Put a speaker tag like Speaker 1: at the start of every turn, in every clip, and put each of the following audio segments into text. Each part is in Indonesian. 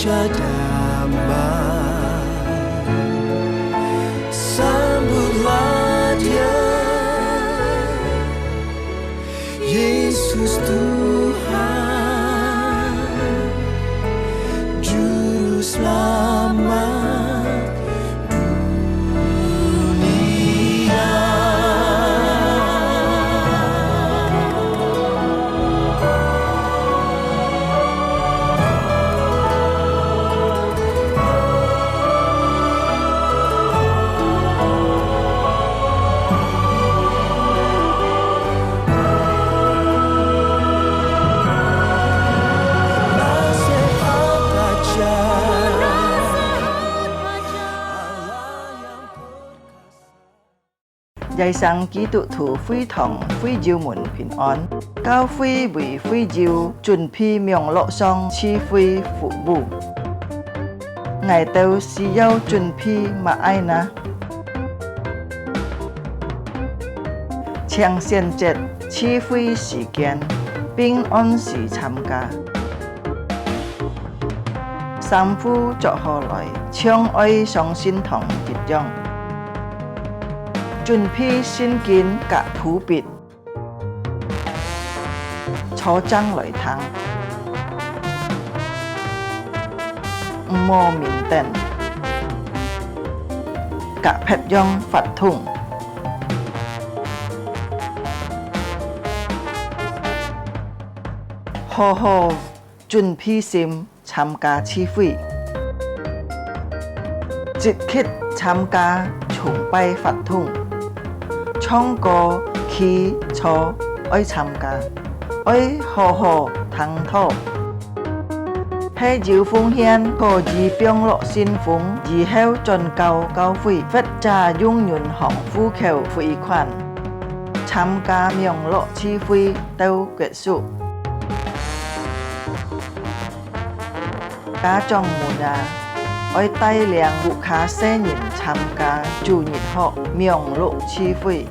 Speaker 1: Raja damai, sambutlah Dia, Yesus Tuhan, Juru Selamat dunia.
Speaker 2: Giai sang ký tụ thủ phi thòng phi diêu mùn bình an, cao phi vì phi diêu chuẩn phi miệng lộ song chi phi phụ bù. Ngài tâu xì yêu chuẩn phi mà ai na. Chiang xiên chết chi phi sĩ kiến, bình an sĩ tham ca. Sam phu cho họ lại, chiang oi song xin thòng dịch dòng. Chuẩn phi xin kiến cả thủ bịt, cho trăng lợi thắng, mô mình tên, cả phép dòng phạt thùng. Hồ hồ chuẩn phi sim tham gia chi phi, dịch khít tham gia chung bay phạt thùng. Trong có khi cho ơi tham gia, ơi hồ hồ thắng thọ. Hay diệu phong hiên có gì biếng lộ xin phúng, gì heo tròn cao cao phi, phết trà dung nhuận hỏng phu khều phi khoản. Tham gia miệng lộ chi phi tâu kết束. Cá trong mùa đà, ôi tay liang vụ khá xe nhìn tham gia chủ nhật họ miệng lộ chi phi.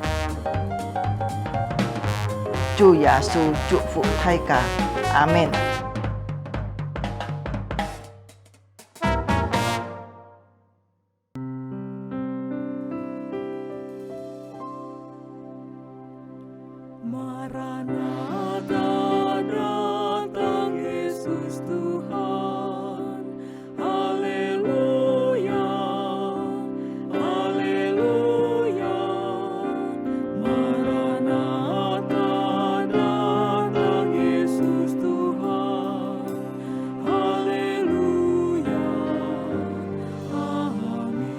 Speaker 2: Chúa Giêsu祝福大家，阿門。
Speaker 1: Maranatha, datang Yesus Tuhan. Haleluya, haleluya. Maranatha, datang Yesus Tuhan. Haleluya, amin.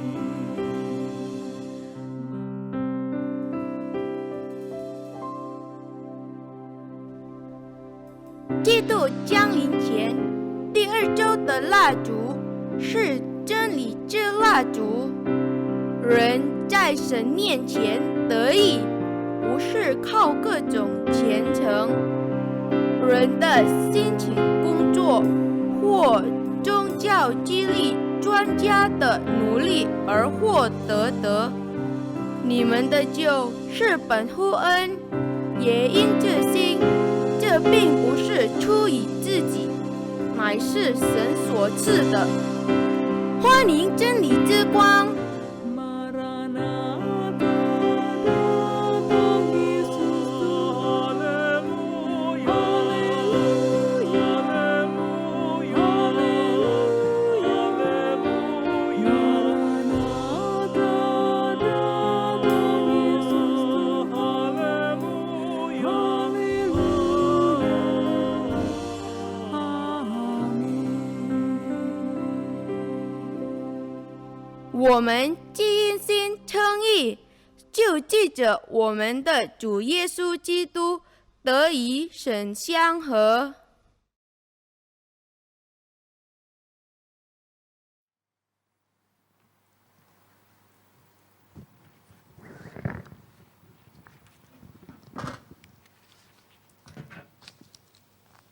Speaker 3: 基督降临前第2周的蜡烛是真理之蜡烛。人在神面前得益，不是靠各种虔诚、人的辛勤工作或宗教激励专家的努力而获得的。你们的救是本乎恩，也因这心。这并不是出于自己，乃是神所赐的。欢迎真理之光。我们既因信称义，就记着我们的主耶稣基督得与神相合。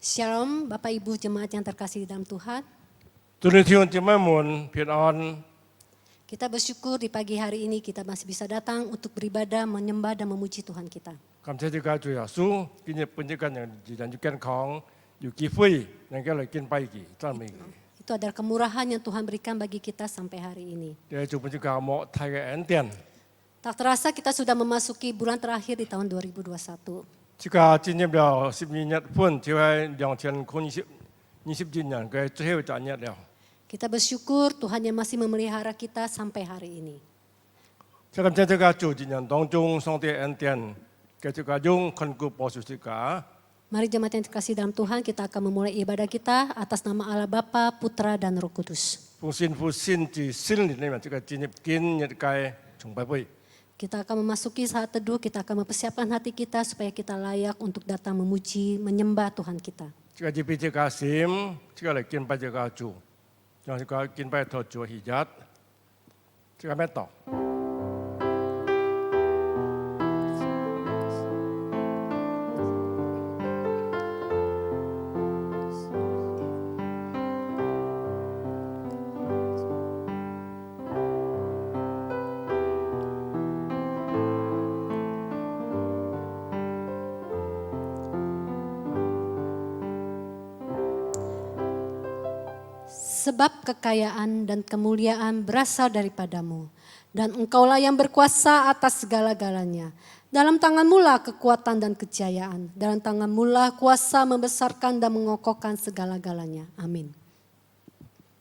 Speaker 4: Shalom, Bapak Ibu jemaat yang terkasih di dalam Tuhan. Kita bersyukur di pagi hari ini kita masih bisa datang untuk beribadah, menyembah dan memuji Tuhan kita. Itu adalah kemurahan yang Tuhan berikan bagi kita sampai hari ini.
Speaker 5: 也主本就讲莫太嘅恩典，
Speaker 4: Tak terasa kita sudah memasuki bulan terakhir di tahun 2021.
Speaker 5: 这个进入了12月份，就係2020年嘅最後一日了。
Speaker 4: Kita bersyukur Tuhan yang masih memelihara kita sampai hari ini.
Speaker 5: 這個在這個舊一年當中，上帝恩典嘅這個用看顧保守這個。
Speaker 4: Mari jemaat yang terkasih dalam Tuhan, kita akan memulai ibadah kita atas nama Allah Bapa, Putra, dan Roh Kudus.
Speaker 5: 父神之心裏面，這個進入今日嘅崇拜會。
Speaker 4: Kita akan memasuki saat teduh, kita akan mempersiapkan hati kita supaya kita layak untuk datang memuji, menyembah Tuhan kita.
Speaker 5: 這個就俾這個心，這個嚟敬拜這個主，讓這個敬拜頭主喜悅，這個咩道？
Speaker 4: Sebab kekayaan dan kemuliaan berasal daripadamu, dan engkaulah yang berkuasa atas segala-galanya. Dalam tanganmu lah kekuatan dan kejayaan, dalam tanganmu lah kuasa membesarkan dan mengokohkan segala-galanya. Amin.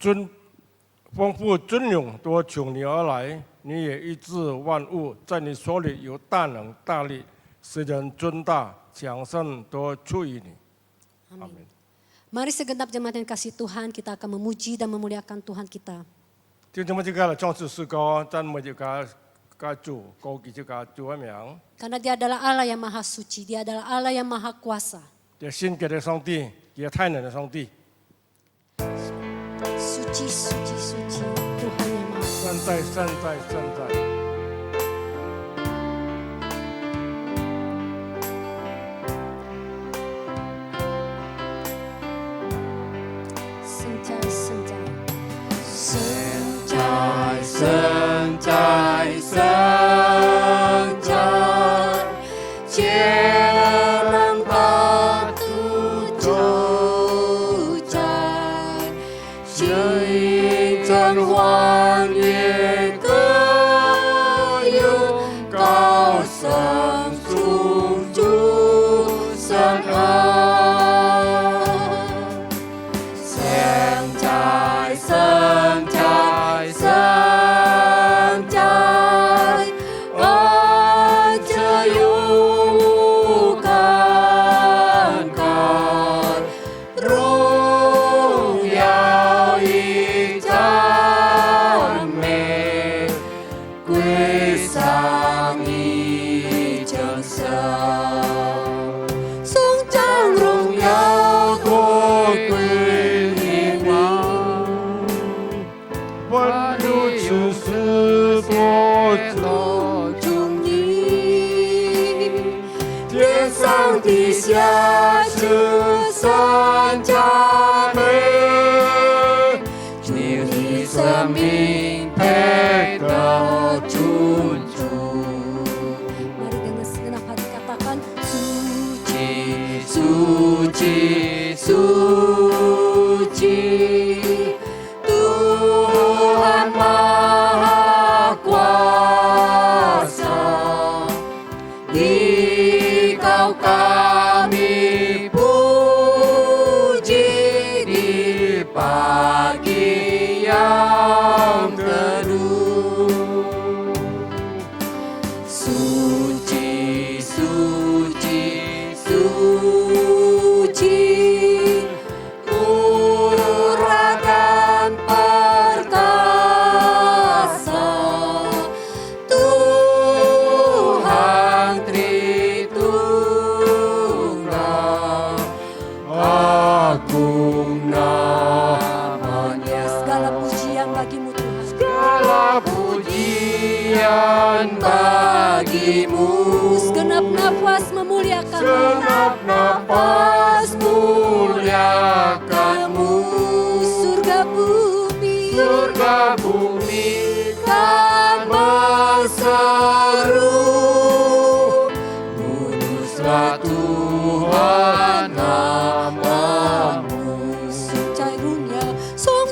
Speaker 5: 丰富尊荣都从你而来，你也医治万物，在你手里有大能大力，使人尊大强盛都出于你。
Speaker 4: Amin. Mari segenap jemaat yang kasih Tuhan, kita akan memuji dan memuliakan Tuhan kita.
Speaker 5: 就这么这个创世诗歌，赞美这个主，高举这个主的名。
Speaker 4: Karena dia adalah Allah yang maha suci, dia adalah Allah yang maha kuasa.
Speaker 5: 这新给的上帝，也太能的上帝，
Speaker 4: Suci, suci, suci, Tuhan yang maha kuasa.
Speaker 5: 善在。
Speaker 4: Senjai, senjai.
Speaker 1: 神在，神在，皆能把主救在，这一真幻也各有高声诉主神爱。 神在，神在，神在，爱这永无干干，荣耀与赞美归上你真神，颂赞荣耀多归。
Speaker 5: 万有情事多
Speaker 1: 都中你，天上地下是三佳美，你的生命配得尊主。
Speaker 4: Mari dengan segenap hati katakan,
Speaker 1: suci, suci, suci, Tuhan Maha Kuasa, Dikau kami puji di pagi yang teduh. Suci, suci, suci, murah dan perkasa, Tuhan Tritunggal, agung namanya.
Speaker 4: segala pujian bagimu Tuhan.
Speaker 1: Segala pujian bagimu,
Speaker 4: Segenap nafas memuliakan
Speaker 1: genap nafas muliakanmu, surga bumi kan berseru, kuduslah Tuhan namamu.
Speaker 4: Cairunnya, song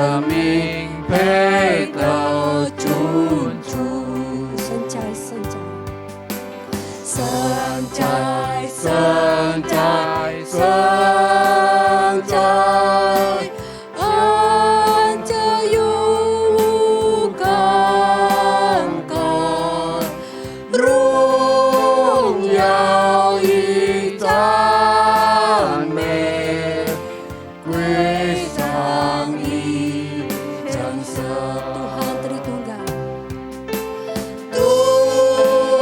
Speaker 1: 生命配得君主。
Speaker 4: 圣哉，圣哉，
Speaker 1: 圣哉，圣哉，圣哉，
Speaker 4: 安者永无干戈，
Speaker 1: 荣耀与赞美归上你真神。
Speaker 4: Tuhan Tritunggal.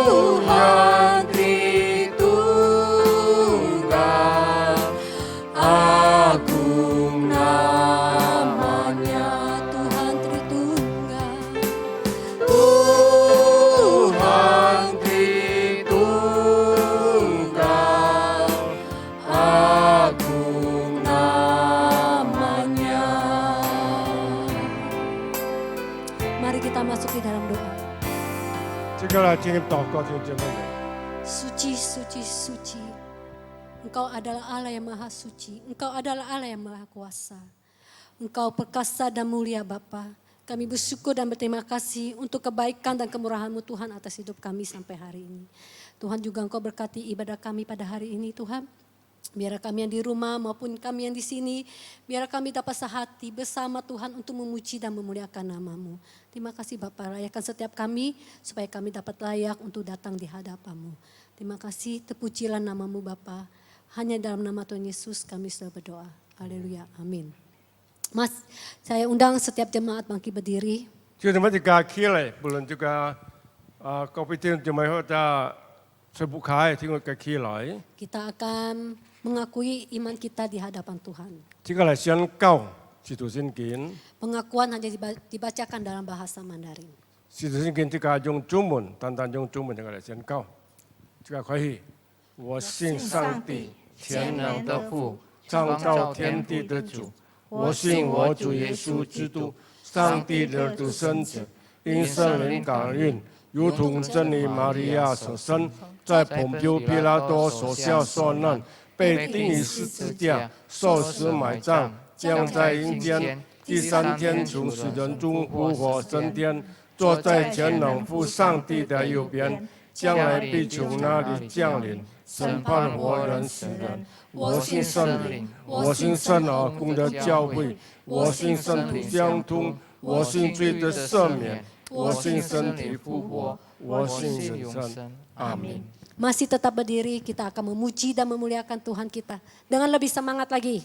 Speaker 1: Tuhan Tritunggal, agung namanya.
Speaker 4: Tuhan Tritunggal.
Speaker 1: Tuhan Tritunggal, agung namanya.
Speaker 4: Mari kita masuk di dalam doa.
Speaker 5: 这个来进入祷告，弟兄姐妹们。
Speaker 4: Suci, suci, suci. Engkau adalah Allah yang maha suci. Engkau adalah Allah yang maha kuasa. Engkau perkasa dan mulia Bapa. Kami bersyukur dan berterima kasih untuk kebaikan dan kemurahan-Mu Tuhan atas hidup kami sampai hari ini. Tuhan juga Engkau berkati ibadah kami pada hari ini Tuhan. Biar kami yang di rumah maupun kami yang di sini, biar kami dapat sehati bersama Tuhan untuk memuji dan memuliakan nama-Mu. Terima kasih Bapa, layakan setiap kami supaya kami dapat layak untuk datang di hadapan-Mu. Terima kasih, terpujilah nama-Mu Bapa. Hanya dalam nama Tuhan Yesus kami sudah berdoa. Haleluya, amin. Mas, saya undang setiap jemaat bangkit berdiri.
Speaker 5: 就这么一个起来，不论这个各位弟兄姐妹或者吹不开，听我个起来，
Speaker 4: Kita akan mengakui iman kita di hadapan Tuhan.
Speaker 5: 这个来宣告基督圣经，
Speaker 4: Pengakuan hanya dibacakan dalam bahasa Mandarin.
Speaker 5: 基督圣经这个用中文，单单用中文这个来宣告，这个可以。我信上帝，
Speaker 1: 全能的父，
Speaker 5: 创造天地的主。我信我主耶稣基督，上帝的独生子，因圣灵感孕，如同真理玛利亚所生，在pon丢彼拉多手下受难，被钉于十字架，受死埋葬，降在阴间，第三天从死人中复活升天，坐在全能父上帝的右边，将来必从那里降临，审判活人死人。我信圣灵，我信圣而公的教会，我信圣徒相通，我信罪的赦免，我信身体复活，我信永生。阿门。
Speaker 4: Masih tetap berdiri, kita akan memuji dan memuliakan Tuhan kita dengan lebih semangat lagi.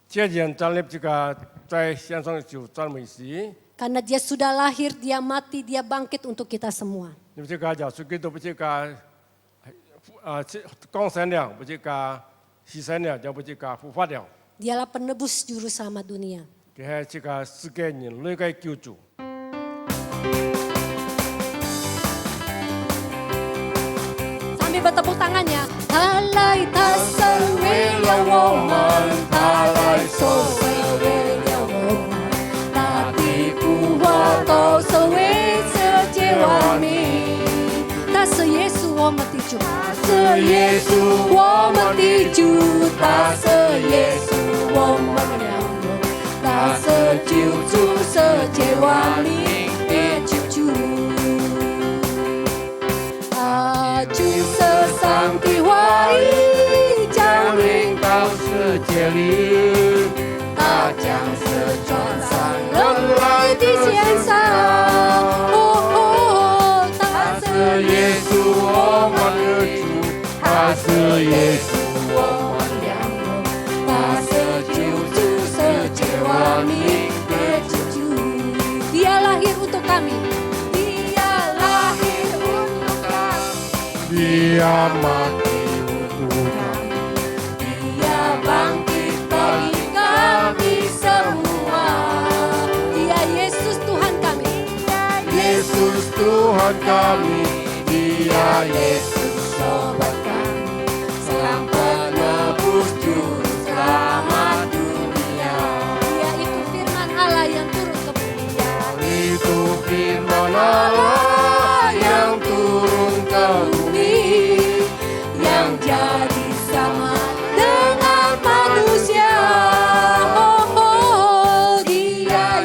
Speaker 5: 接着站立这个在线上就赞美诗，
Speaker 4: Karena Dia sudah lahir, Dia mati, Dia bangkit untuk kita semua.
Speaker 5: 你们这个耶稣基督不这个降生了，不这个牺牲了，就不这个复活了，
Speaker 4: Dialah penebus juru selamat dunia.
Speaker 5: 这是这个世界人类的救主。
Speaker 4: Sambil bertepuk tangannya. 他来，他生为了我们，他来受死为了我们，他的复活都是为世界万民。他是耶稣，我们的主；他是耶稣，我们的主；他是耶稣，我们的良人；他是救主，世界万民的救主。 注射上的话语降临到世界里，他将是转上人类的线上。他是耶稣，我们的主；他是耶稣，我们良人；他是救主，世界万民的救主。Dia lahir untuk kami.
Speaker 5: Dia mati untuk kami,
Speaker 4: Dia bangkit bagi kami semua. Dia Yesus Tuhan kami.
Speaker 5: Yesus Tuhan kami, Dia Yesus
Speaker 4: Sobat kami, Sang penebus juru selamat dunia. Dia itu firman Allah yang turun ke bumi.
Speaker 5: itu firman Allah yang turun ke bumi,
Speaker 4: yang jadi sama dengan manusia. Dia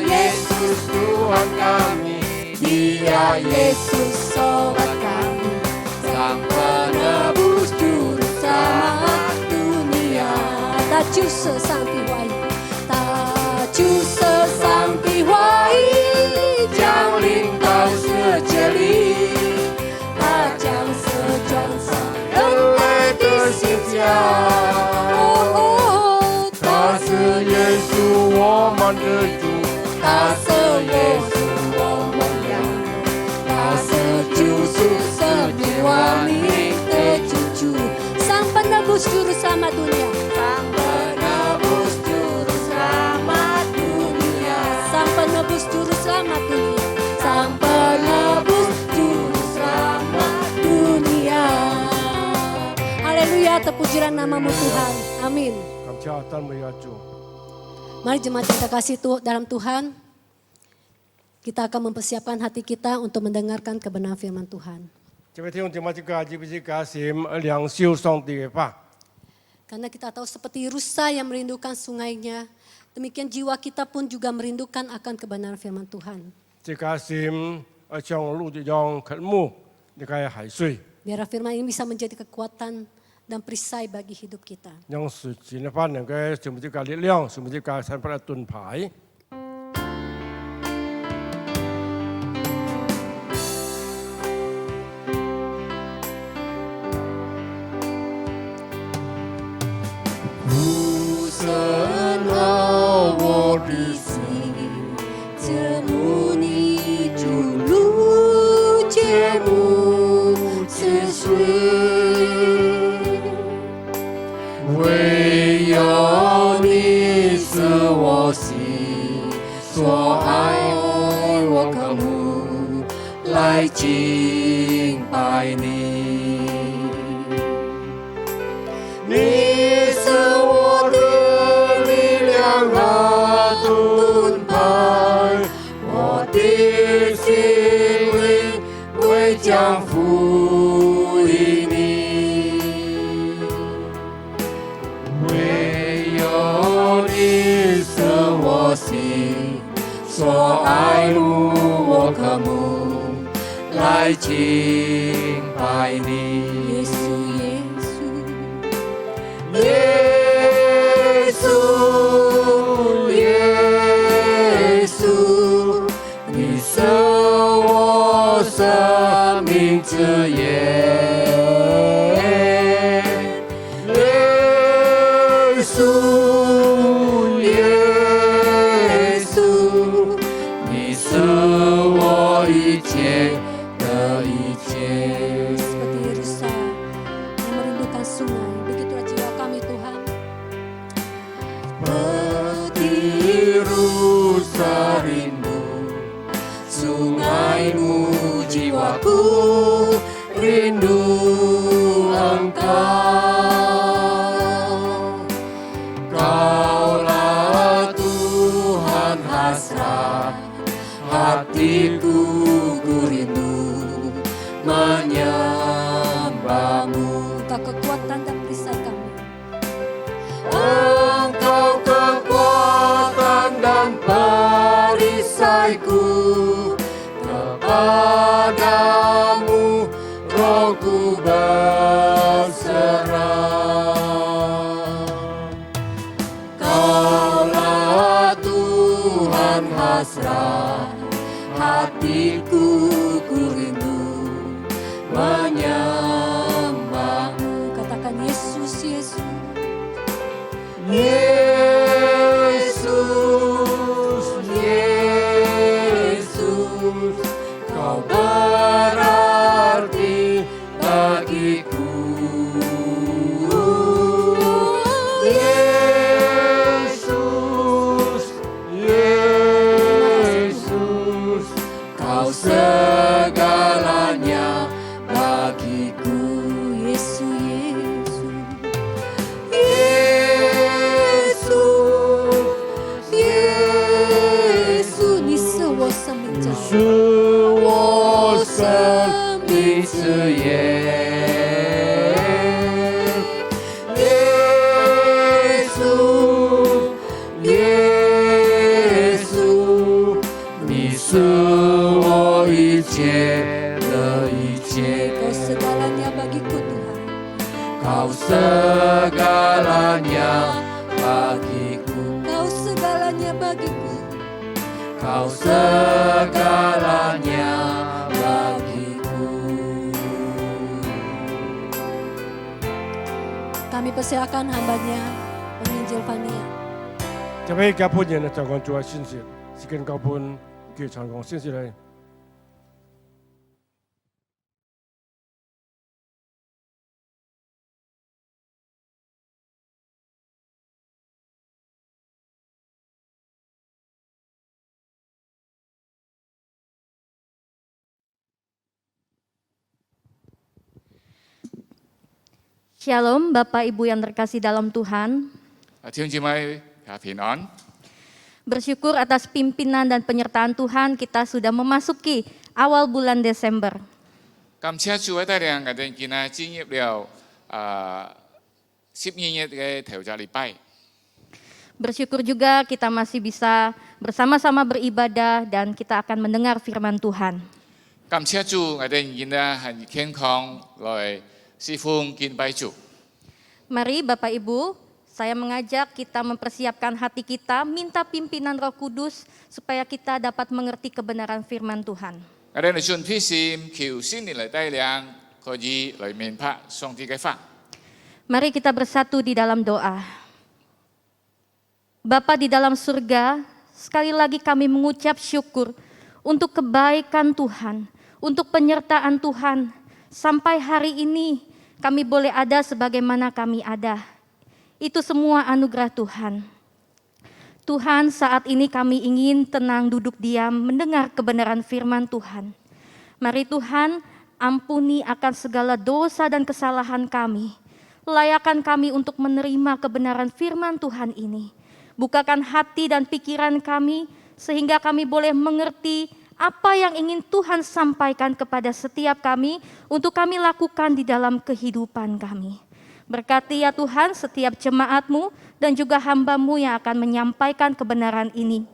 Speaker 5: 万的主，
Speaker 1: 他是耶稣我们养，他是救赎生命万民的救主，
Speaker 4: Sang penebus juru selamat dunia.
Speaker 1: Sang penebus juru selamat dunia,
Speaker 4: Sang penebus juru selamat dunia.
Speaker 1: Sang penebus juru selamat dunia.
Speaker 4: Haleluya, terpujilah namamu Tuhan. Amin.
Speaker 5: 感谢赞美亚主。
Speaker 4: Mari jemaat kita kasih dalam Tuhan. Kita akan mempersiapkan hati kita untuk mendengarkan kebenaran firman Tuhan.
Speaker 5: 这位弟兄姐妹，这个是不是加心领受上帝的话？
Speaker 4: Karena kita tahu seperti rusa yang merindukan sungainya, demikian jiwa kita pun juga merindukan akan kebenaran firman Tuhan.
Speaker 5: 这个心像陆地一样渴慕那个海水，
Speaker 4: Biar firman ini bisa menjadi kekuatan dan perisai bagi hidup kita.
Speaker 5: 让水晶的话能够什么这个力量，什么这个产生盾牌。
Speaker 1: 深奥我的心，
Speaker 4: 这母你注入
Speaker 1: 切慕之水，唯有你是我心所爱，我渴慕来敬拜你。 你是我的力量和盾牌，我的心灵为将服于你。唯有你是我心所爱慕，我渴慕来敬拜你。 耶稣，耶稣，你是我生命之源。耶稣，耶稣，你是我一切的一切。
Speaker 4: seperti rusa yang merindukan sungai, begitulah jiwa kami Tuhan.
Speaker 1: Seperti rusa rindu sungaimu, jiwaku rindu Engkau. Kaulah Tuhan hasrat hatiku, ku rindu menyembahmu.
Speaker 4: Engkau kekuatan dan perisai kami.
Speaker 1: Engkau kekuatan dan perisaiku, kepadamu rohku berserah. Kaulah Tuhan hasrat hatiku, ku rindu menyembahmu.
Speaker 4: Katakan Yesus, Yesus.
Speaker 1: Yesus, Yesus, Kau berarti bagiku. Yesus, Yesus, Kau segalanya bagiku.
Speaker 4: Yesus, Yesus.
Speaker 1: Yesus,
Speaker 4: 你是我生命之
Speaker 1: 是
Speaker 4: 源。
Speaker 1: 我生命之源。耶稣，耶稣，你是我一切的一切。
Speaker 4: Kau segalanya bagiku Tuhan.
Speaker 1: Kau segalanya bagiku.
Speaker 4: Kau segalanya bagiku.
Speaker 1: Kau segalanya bagiku.
Speaker 4: Kami persilakan hambanya, penginjil Fania.
Speaker 5: 接起甲本人的传讲主的信息，是跟高本佢传讲信息嚟。
Speaker 6: Shalom Bapak Ibu yang terkasih dalam Tuhan.
Speaker 7: 弟兄姊妹平安。
Speaker 6: Bersyukur atas pimpinan dan penyertaan Tuhan, kita sudah memasuki awal bulan Desember.
Speaker 7: 感謝主嘅帶領，我哋今日進入了12月嘅頭一禮拜。
Speaker 6: Bersyukur juga kita masih bisa bersama-sama beribadah dan kita akan mendengar firman Tuhan.
Speaker 7: 感謝主，我哋今日係健康來侍奉敬拜主。
Speaker 6: Mari Bapak Ibu, saya mengajak kita mempersiapkan hati kita, minta pimpinan Roh Kudus supaya kita dapat mengerti kebenaran firman Tuhan.
Speaker 7: 我哋嚟順披心，求聖靈嚟帶領，可以嚟明白上帝嘅法。
Speaker 6: Mari kita bersatu di dalam doa. Bapa di dalam surga, sekali lagi kami mengucap syukur untuk kebaikan Tuhan, untuk penyertaan Tuhan. Sampai hari ini kami boleh ada sebagaimana kami ada. Itu semua anugerah Tuhan. Tuhan, saat ini kami ingin tenang duduk diam mendengar kebenaran firman Tuhan. Mari Tuhan, ampuni akan segala dosa dan kesalahan kami. Layakan kami untuk menerima kebenaran firman Tuhan ini. Bukakan hati dan pikiran kami sehingga kami boleh mengerti apa yang ingin Tuhan sampaikan kepada setiap kami untuk kami lakukan di dalam kehidupan kami. Berkati ya Tuhan setiap jemaat-Mu dan juga hamba-Mu yang akan menyampaikan kebenaran ini.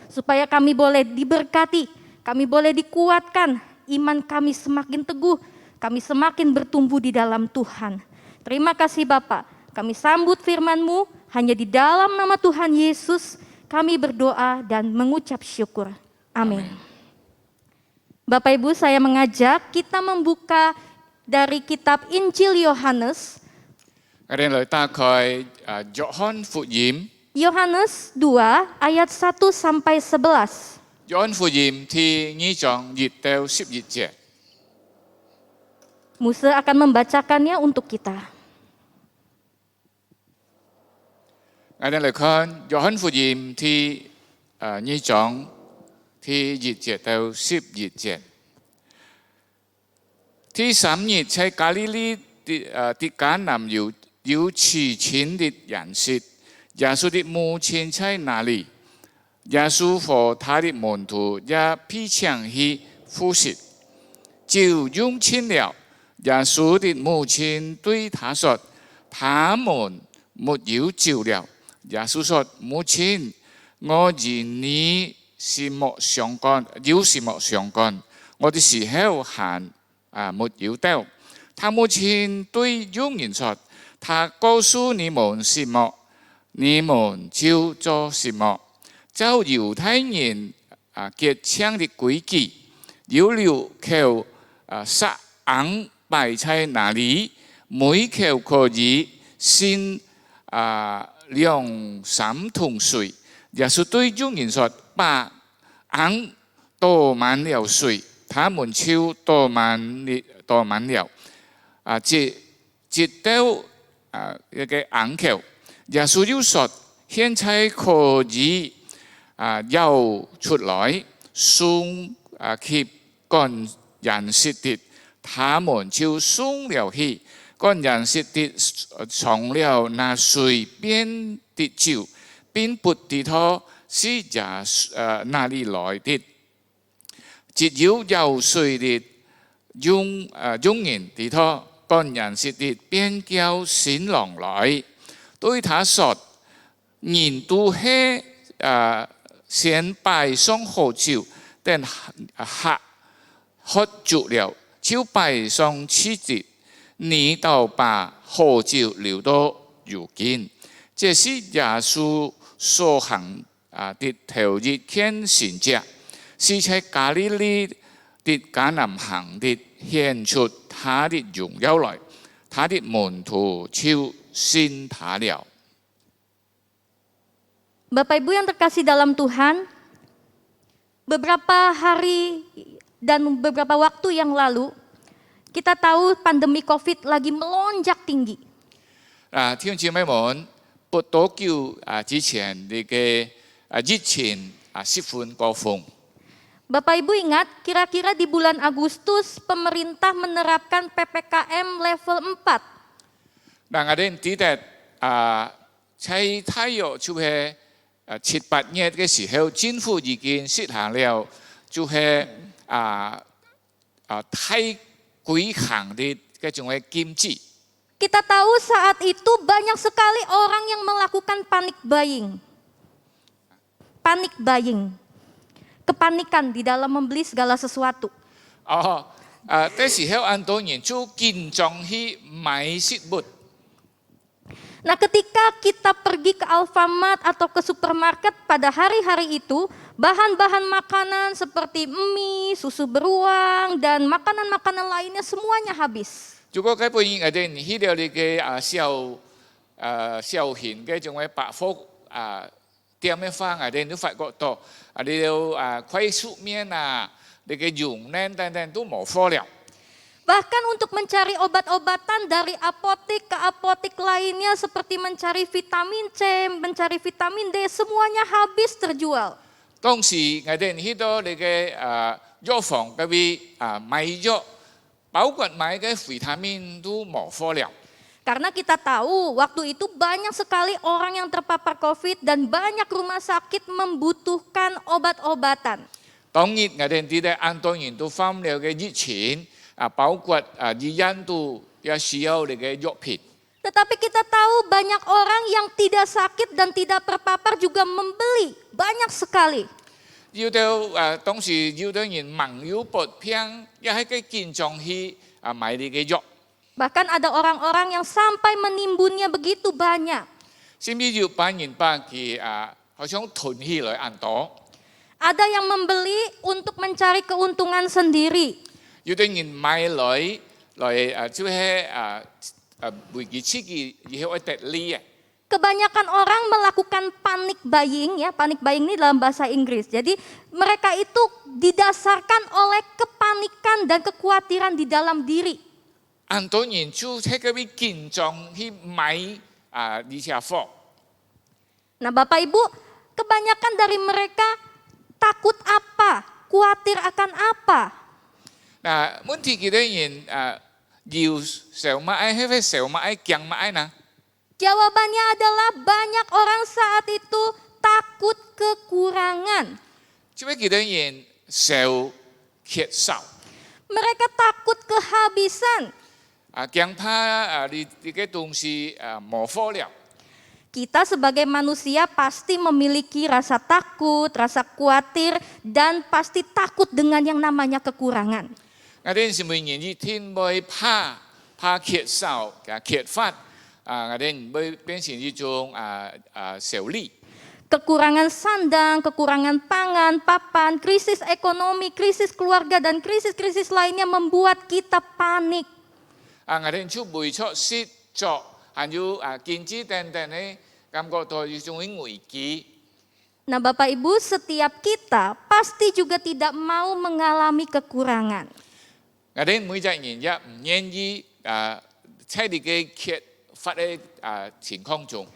Speaker 6: Supaya kami boleh diberkati, kami boleh dikuatkan, iman kami semakin teguh, kami semakin bertumbuh di dalam Tuhan. Terima kasih Bapa, kami sambut firman-Mu hanya di dalam nama Tuhan Yesus kami berdoa dan mengucap syukur. Amin. Bapak Ibu, saya mengajak kita membuka dari kitab Injil Yohanes.
Speaker 7: 我哋嚟打開約翰福音，
Speaker 6: Yohanes 2 ayat 1 sampai 11.
Speaker 7: 約翰福音第2章1到11節。
Speaker 6: Musa akan membacakannya untuk kita.
Speaker 7: 我哋嚟看約翰福音第2章第1節到11節。第3日在加利利的迦南有刺青的人說，耶穌的母親在哪裡？耶穌和他的門徒也披上去服侍，就用盡了。耶穌的母親對他說：他們沒有救了。耶穌說：母親，我與你什麼相干？有什麼相干？我的時候還沒有到。他母親對傭人說：他告訴你們什麼，你們就做什麼。照猶太人結槍的規矩，有6口撒銀擺在那裡，每口可以先2-3桶水。耶穌對傭人說：把銀倒滿了水，他們就倒滿了。接到一個銀口，耶穌又說：現在可以舀出來，送給幹人吃的。他們就送了去，幹人吃的嘗了那水變的酒，並不知道是哪裡來的。只有舀水的傭人知道。幹人吃的便叫新郎來，對他說：人都是先擺上好酒，等喝足了，就擺上妻子。你倒把好酒留到如今。這是耶穌所行的頭一件神蹟，是在加利利的迦南行的，顯出他的榮耀來，他的門徒就信他了。
Speaker 6: Bapak Ibu yang terkasih dalam Tuhan, beberapa hari dan beberapa waktu yang lalu, kita tahu pandemi COVID lagi melonjak tinggi.
Speaker 7: 弟兄姐妹們，不多久之前，呢個疫情十分高峰。
Speaker 6: Bapak Ibu ingat, kira-kira di bulan Agustus pemerintah menerapkan PPKM level 4.
Speaker 7: 嗱，我哋記得喺大約就係7、8月嘅時候，政府已經實行了，就係太幾項嘅嗰種嘅禁止。
Speaker 6: Kita tahu saat itu banyak sekali orang yang melakukan panic buying. Panic buying. Kepanikan di dalam membeli segala sesuatu.
Speaker 7: 嗰時候很多人就緊張去買食物。
Speaker 6: Nah, ketika kita pergi ke Alfamart atau ke supermarket pada hari-hari itu, bahan-bahan makanan seperti mie, susu beruang, dan makanan-makanan lainnya semuanya habis.
Speaker 7: 如果嗰邊我哋去到呢個小型嘅種嘅百貨店嘅話，我哋都發覺到呢度快速麵呢個用呢等等都冇貨了。
Speaker 6: Bahkan untuk mencari obat-obatan dari apotek ke apotek lainnya seperti mencari vitamin C, mencari vitamin D, semuanya habis terjual.
Speaker 7: 當時我哋去到呢個藥房嗰邊買藥，包括買嘅維他命都冇貨了。
Speaker 6: Karena kita tahu waktu itu banyak sekali orang yang terpapar COVID dan banyak rumah sakit membutuhkan obat-obatan.
Speaker 7: 當然我哋知道很多人都犯了嘅疫情，包括醫院都也需要呢個藥品。
Speaker 6: Tetapi kita tahu banyak orang yang tidak sakit dan tidak terpapar juga membeli banyak sekali.
Speaker 7: 要到當時要到人忙要撥片，也係嘅緊張去買呢個藥。
Speaker 6: Bahkan ada orang-orang yang sampai menimbunnya begitu banyak.
Speaker 7: 甚至要把人把佢好像囤起來很多。
Speaker 6: Ada yang membeli untuk mencari keuntungan sendiri.
Speaker 7: 有啲人買來就係為佢自己以後得利嘅。
Speaker 6: Kebanyakan orang melakukan panic buying, ya panic buying ini dalam bahasa Inggris. Jadi mereka itu didasarkan oleh kepanikan dan kekhawatiran di dalam diri.
Speaker 7: 很多人就喺嗰邊緊張去買呢隻貨。
Speaker 6: Nah Bapak Ibu, kebanyakan dari mereka takut apa? Khawatir akan apa?
Speaker 7: 嗱，問題幾多人要少買係咪少買驚買呢？
Speaker 6: Jawabannya adalah banyak orang saat itu takut kekurangan.
Speaker 7: 只係幾多人少缺少？
Speaker 6: Mereka takut kehabisan.
Speaker 7: 驚怕呢個東西冇貨了。
Speaker 6: Kita sebagai manusia pasti memiliki rasa takut, rasa khawatir, dan pasti takut dengan yang namanya kekurangan.
Speaker 7: 我哋是每年一天會怕缺少缺乏我哋會變成一種小利。
Speaker 6: Kekurangan sandang, kekurangan pangan, papan, krisis ekonomi, krisis keluarga, dan krisis-krisis lainnya membuat kita panik.
Speaker 7: 我哋就會出失作，還有經濟等等咧，感覺到一種危機。
Speaker 6: Nah Bapak Ibu, setiap kita pasti juga tidak mau mengalami kekurangan.
Speaker 7: 我哋每隻人也唔願意喺呢個缺乏嘅情況中。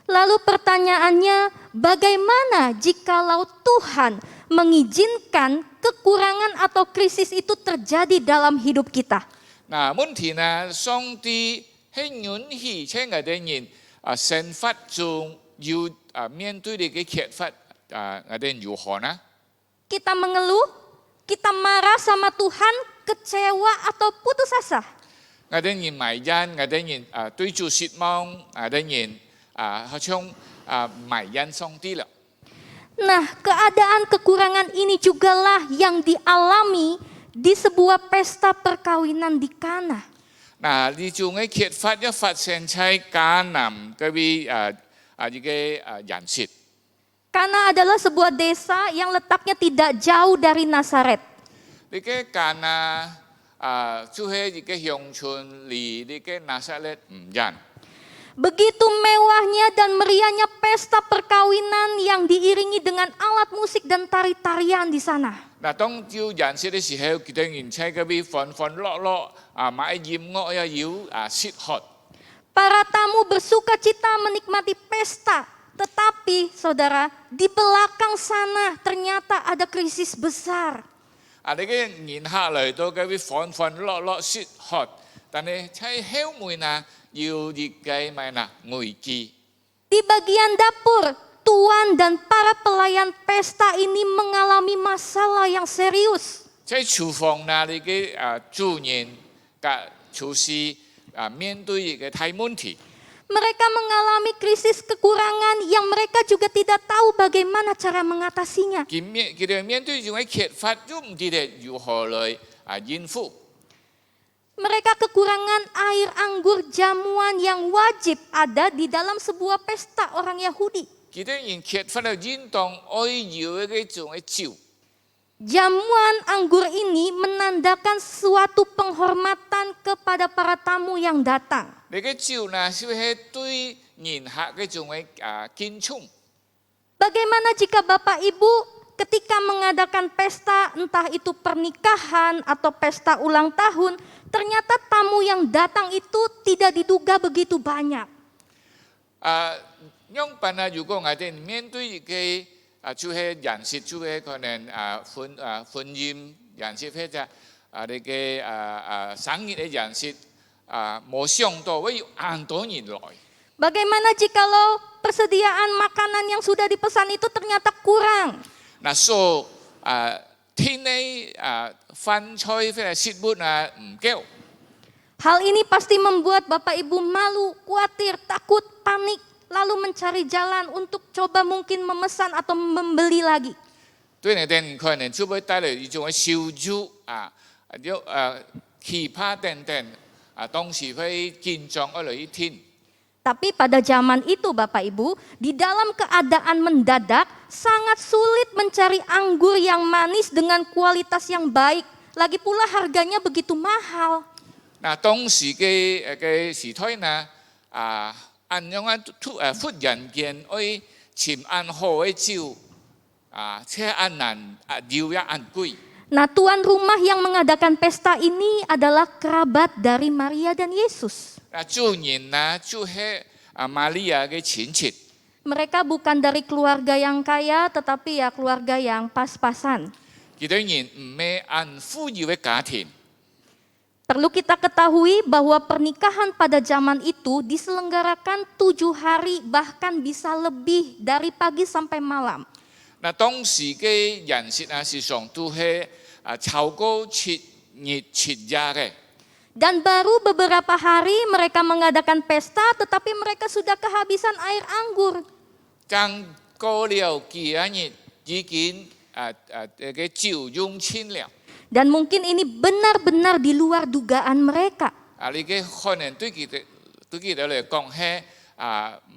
Speaker 6: Lalu pertanyaannya, bagaimana jikalau Tuhan mengizinkan kekurangan atau krisis itu terjadi dalam hidup kita?
Speaker 7: 嗱，問題呢，上帝係允許喺我哋人生活中要面對呢個缺乏，我哋如何呢？
Speaker 6: Kita mengeluh, kita marah sama Tuhan, kecewa atau putus asa.
Speaker 7: 我哋人埋怨，我哋人對住失望，我哋人好像埋怨上帝了。
Speaker 6: Nah, keadaan kekurangan ini jugalah yang dialami di sebuah pesta perkawinan di Kana.
Speaker 7: 嗱，呢種嘅缺乏一發生喺迦南嗰邊呢個人設。
Speaker 6: Kana adalah sebuah desa yang letaknya tidak jauh dari Nazaret.
Speaker 7: 呢個迦南就係呢個鄉村離呢個拿撒勒唔遠。
Speaker 6: Begitu mewahnya dan meriahnya pesta perkawinan yang diiringi dengan alat musik dan tari-tarian di sana.
Speaker 7: 嗱，當朝人色嘅時候，佢哋然車嗰邊歡歡樂樂買音樂又要切喝。
Speaker 6: Para tamu bersuka cita menikmati pesta. Tetapi saudara, di belakang sana ternyata ada krisis besar.
Speaker 7: 你嘅宴客嚟到嗰邊歡歡樂樂切喝，但係喺後面要熱計咪危機。
Speaker 6: Di bagian dapur, tuan dan para pelayan pesta ini mengalami masalah yang serius.
Speaker 7: 在廚房你嘅主人及廚師面對嘅大問題。
Speaker 6: Mereka mengalami krisis kekurangan yang mereka juga tidak tahu bagaimana cara mengatasinya.
Speaker 7: 佢哋面對住嘅缺乏，都唔知道如何來應付。
Speaker 6: Mereka kekurangan air anggur jamuan yang wajib ada di dalam sebuah pesta orang Yahudi.
Speaker 7: 佢哋因缺乏咗應當愛要嘅種嘅酒。
Speaker 6: Jamuan anggur ini menandakan suatu penghormatan kepada para tamu yang datang.
Speaker 7: 你嘅酒是係對宴客嘅種嘅敬重。
Speaker 6: Bagaimana jika Bapak Ibu ketika mengadakan pesta, entah itu pernikahan atau pesta ulang tahun, ternyata tamu yang datang itu tidak diduga begitu banyak.
Speaker 7: 因為如果我哋面對嘅就係人事，就係可能婚姻人事或者你嘅生意嘅人事冇想到會有很多人來。
Speaker 6: Bagaimana jikalau persediaan makanan yang sudah dipesan itu ternyata kurang?
Speaker 7: 所以天氣飯菜或者食物唔夠。
Speaker 6: Hal ini pasti membuat Bapak Ibu malu, khawatir, takut, panik, lalu mencari jalan untuk coba mungkin memesan atau membeli lagi.
Speaker 7: 對你哋可能就會帶來一種燒酒奇葩等等當時會緊張而來一天。
Speaker 6: Tapi pada zaman itu Bapak Ibu, di dalam keadaan mendadak sangat sulit mencari anggur yang manis dengan kualitas yang baik. Lagi pula harganya begitu mahal.
Speaker 7: 當時嘅時代按樣忽然間愛潛按好嘅酒車按難料也按貴。
Speaker 6: Nah, tuan rumah yang mengadakan pesta ini adalah kerabat dari Maria dan Yesus.
Speaker 7: 主人就係瑪利亞嘅親戚。
Speaker 6: Mereka bukan dari keluarga yang kaya, tetapi ya keluarga yang pas-pasan.
Speaker 7: 佢哋人唔係按富裕嘅家庭。
Speaker 6: Perlu kita ketahui bahwa pernikahan pada zaman itu diselenggarakan 7 hari, bahkan bisa lebih dari pagi sampai malam.
Speaker 7: 當時嘅人事事實上都係超過7日嘅。
Speaker 6: Dan baru beberapa hari mereka mengadakan pesta, tetapi mereka sudah kehabisan air anggur.
Speaker 7: 將過了幾日已經嘅酒用盡了。
Speaker 6: Dan mungkin ini benar-benar di luar dugaan mereka.
Speaker 7: 你嘅可能對佢哋嚟講係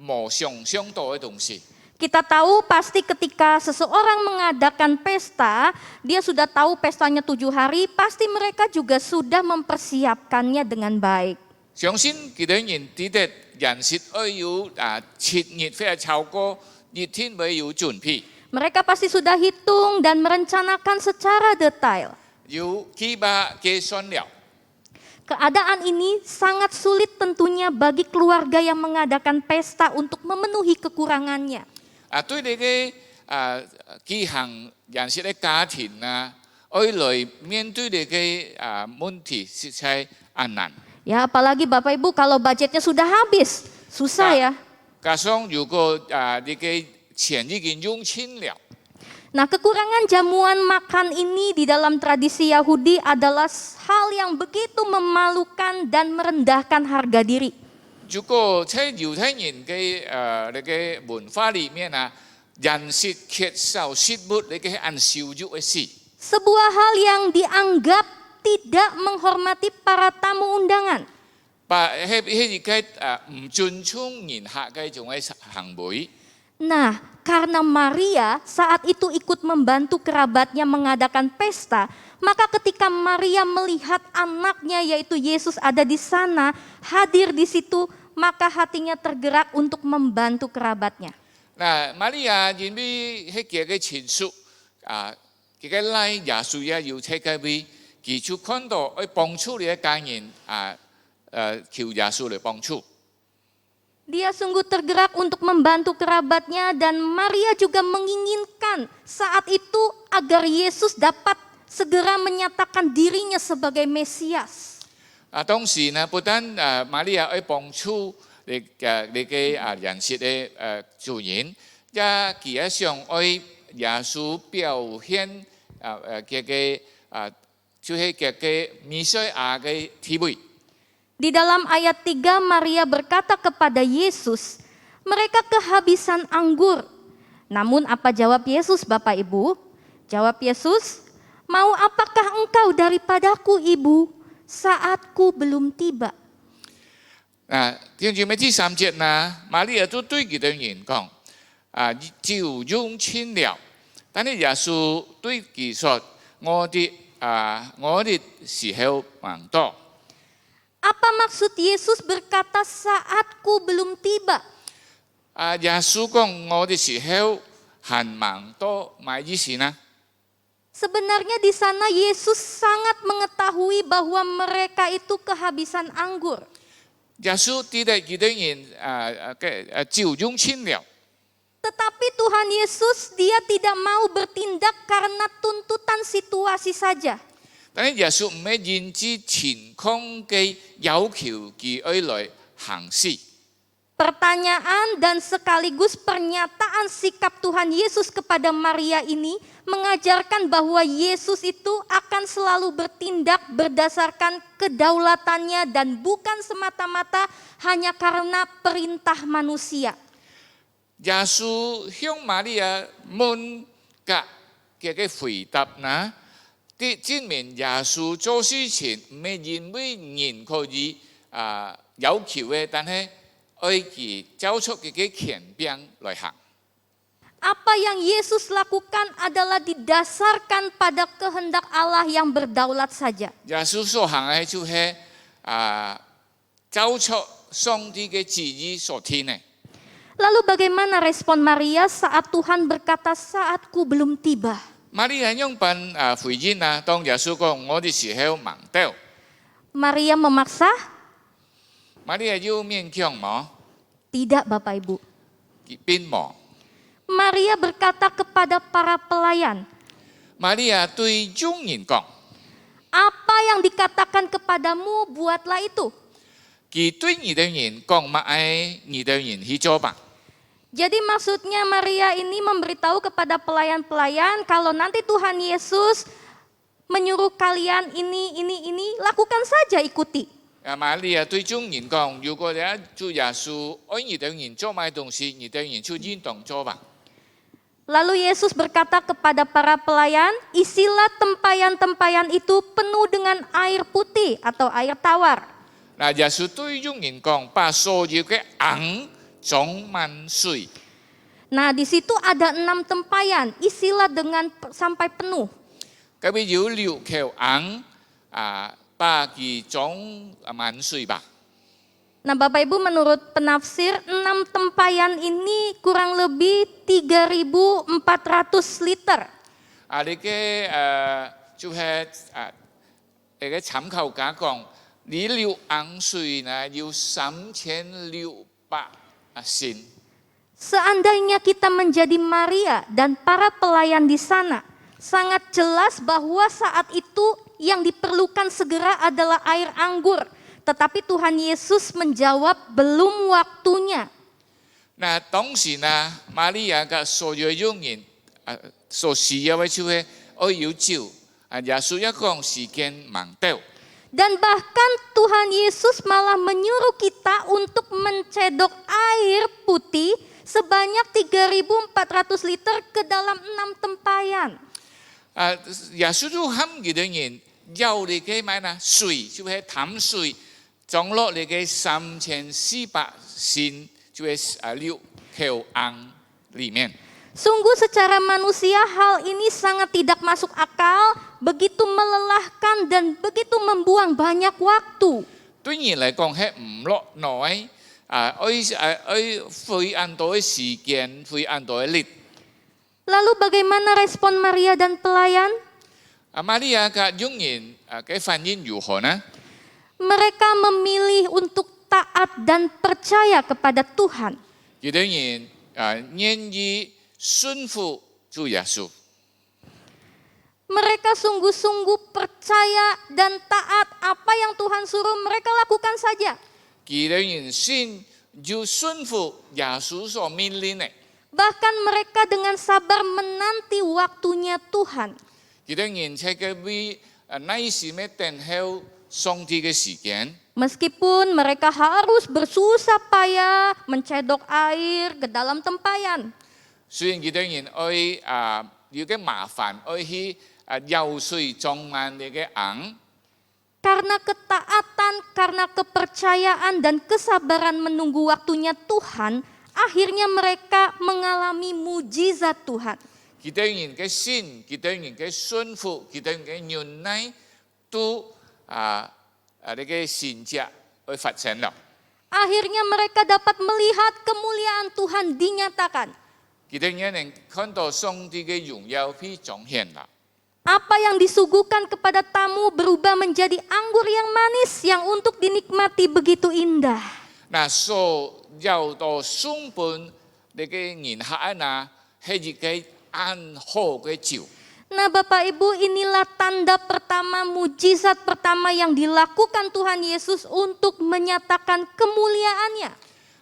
Speaker 7: 冇想象到嘅東西。
Speaker 6: Kita tahu pasti ketika seseorang mengadakan pesta, dia sudah tahu pestanya 7 hari, pasti mereka juga sudah mempersiapkannya dengan baik.
Speaker 7: 相信佢哋人哋嘅人事要7日或者超過1天會有準備。
Speaker 6: Mereka pasti sudah hitung dan merencanakan secara detail.
Speaker 7: 要計劃計算了。
Speaker 6: Keadaan ini sangat sulit tentunya bagi keluarga yang mengadakan pesta untuk memenuhi kekurangannya.
Speaker 7: 對你嘅幾行人事嘅家庭愛來面對你嘅問題實在很難。
Speaker 6: Ya apalagi Bapak Ibu kalau budgetnya sudah habis, susah ya.
Speaker 7: 加上如果你嘅錢已經用盡了。
Speaker 6: Nah, kekurangan jamuan makan ini di dalam tradisi Yahudi adalah hal yang begitu memalukan dan merendahkan harga diri.
Speaker 7: 如果在猶太人嘅你嘅文化裡面人事缺少食物，你嘅按燒肉嘅事。
Speaker 6: Sebuah hal yang dianggap tidak menghormati para tamu undangan.
Speaker 7: 係唔尊重人客嘅一種行為。
Speaker 6: Nah, karena Maria saat itu ikut membantu kerabatnya mengadakan pesta, maka ketika Maria melihat anaknya yaitu Yesus ada di sana, hadir di situ, maka hatinya tergerak untuk membantu kerabatnya.
Speaker 7: 嗱，瑪利亞因為迄個嘅情緒佢嘅來耶穌也要睇嘅位，佢就看到幫助你嘅家人求耶穌嚟幫助。
Speaker 6: Dia sungguh tergerak untuk membantu kerabatnya dan Maria juga menginginkan saat itu agar Yesus dapat segera menyatakan dirinya sebagai Mesias.
Speaker 7: 當時呢，不但瑪利亞幫助你嘅人設嘅主人，也佢也想耶穌表現就是彌賽亞嘅地位。
Speaker 6: Di dalam ayat 3 Maria berkata kepada Yesus, mereka kehabisan anggur. Namun apa jawab Yesus Bapak Ibu? Jawab Yesus, mau apakah engkau daripadaku Ibu, saatku belum tiba.
Speaker 7: 弟兄姊妹，第3節呢，瑪利亞都對佢哋人講，就用盡了。但係耶穌對佢說：我哋時候忙多。
Speaker 6: Apa maksud Yesus berkata saatku belum tiba?
Speaker 7: 耶穌講我哋時候還忙多，咩意思呢？
Speaker 6: Sebenarnya di sana Yesus sangat mengetahui bahwa mereka itu kehabisan anggur.
Speaker 7: 耶穌知道佢哋人就用盡了。
Speaker 6: Tetapi Tuhan Yesus dia tidak mau bertindak karena tuntutan situasi saja.
Speaker 7: 但係耶穌唔係認知情況嘅要求佢來行事。
Speaker 6: Pertanyaan dan sekaligus pernyataan sikap Tuhan Yesus kepada Maria ini mengajarkan bahwa Yesus itu akan selalu bertindak berdasarkan kedaulatannya dan bukan semata-mata hanya karena perintah manusia.
Speaker 7: 耶穌向瑪利亞問嘅回答呢？ 證明耶穌做事情唔係因為人可以要求嘅，但係愛佢交出佢嘅權柄來行。
Speaker 6: Apa yang Yesus lakukan adalah didasarkan pada kehendak Allah yang berdaulat saja.
Speaker 7: 耶穌所行嘅就係交出上帝嘅旨意所聽嘅。
Speaker 6: Lalu bagaimana respon Maria saat Tuhan berkata saatku belum tiba?
Speaker 7: 瑪利亞用辦回應啊，當耶穌講我哋時候忙到，
Speaker 6: Maria memaksa?
Speaker 7: 瑪利亞要勉強冇，
Speaker 6: Tidak Bapak Ibu.
Speaker 7: 並冇。
Speaker 6: Maria berkata kepada para pelayan,
Speaker 7: 瑪利亞對眾人講，
Speaker 6: apa yang dikatakan kepadamu buatlah itu.
Speaker 7: 佢對你哋人講乜嘢，你哋人去做吧。
Speaker 6: Jadi maksudnya Maria ini memberitahu kepada pelayan-pelayan kalau nanti Tuhan Yesus menyuruh kalian ini, lakukan saja ikuti.
Speaker 7: 瑪利亞對眾人講：如果你做耶穌愛你哋人做咩東西，你哋人就應當做吧。
Speaker 6: Lalu Yesus berkata kepada para pelayan, isilah tempayan-tempayan itu penuh dengan air putih atau air tawar.
Speaker 7: 嗱，耶穌對眾人講：把所有嘅銀裝滿水。
Speaker 6: Nah di situ ada 6 tempayan, isilah dengan sampai penuh.
Speaker 7: 咁要6口銀把佢裝滿水吧。
Speaker 6: Nah Bapak Ibu menurut penafsir 6 tempayan ini kurang lebih 3.400 liter.
Speaker 7: 你嘅就係你嘅參考價講，你6銀水呢要3600升。
Speaker 6: Seandainya kita menjadi Maria dan para pelayan di sana, sangat jelas bahwa saat itu yang diperlukan segera adalah air anggur. Tetapi Tuhan Yesus menjawab belum waktunya.
Speaker 7: 嗱，當時呢，瑪利亞嘅所有用人所需要嘅就係愛要酒，耶穌一講時間忙到。
Speaker 6: Dan bahkan Tuhan Yesus malah menyuruh kita untuk mencedok air putih sebanyak 3.400 liter ke dalam 6 tempayan.
Speaker 7: 耶穌都喊佢哋人要你嘅咩呢？水就係淡水，裝落你嘅3400升，就係6口銀裡面。
Speaker 6: Sungguh secara manusia hal ini sangat tidak masuk akal, begitu melelahkan dan begitu membuang banyak waktu.
Speaker 7: 對人嚟講係唔落耐，非按到嘅時間，非按到嘅日。
Speaker 6: Lalu bagaimana respon Maria dan pelayan?
Speaker 7: Maria 嘅用人嘅反應如何呢？
Speaker 6: Mereka memilih untuk taat dan percaya kepada Tuhan.
Speaker 7: 佢哋願意順服主耶穌。
Speaker 6: Mereka sungguh-sungguh percaya dan taat apa yang Tuhan suruh mereka lakukan saja.
Speaker 7: 佢哋信就順服耶穌所命令嘅。
Speaker 6: Bahkan mereka dengan sabar menanti waktunya Tuhan.
Speaker 7: 佢哋切嘅為耐心嘅等候上帝嘅時間。
Speaker 6: Meskipun mereka harus bersusah payah mencedok air ke dalam tempayan.
Speaker 7: 雖然佢哋有嘅麻煩，愛去游水裝滿你嘅硬。
Speaker 6: Karena ketaatan, karena kepercayaan dan kesabaran menunggu waktunya Tuhan, akhirnya mereka mengalami mujizat Tuhan.
Speaker 7: 佢哋嘅信，佢哋嘅順服，佢哋嘅忍耐，都你嘅信者會發生了。
Speaker 6: Akhirnya mereka dapat melihat kemuliaan Tuhan dinyatakan.
Speaker 7: 佢哋能看到上帝嘅榮耀被彰顯啦。
Speaker 6: Apa yang disuguhkan kepada tamu berubah menjadi anggur yang manis yang untuk dinikmati begitu indah.
Speaker 7: 嗱，所有到上半你嘅言客係一個安好嘅酒。
Speaker 6: Nah Bapak Ibu, inilah tanda pertama, mujizat pertama yang dilakukan Tuhan Yesus untuk menyatakan kemuliaannya.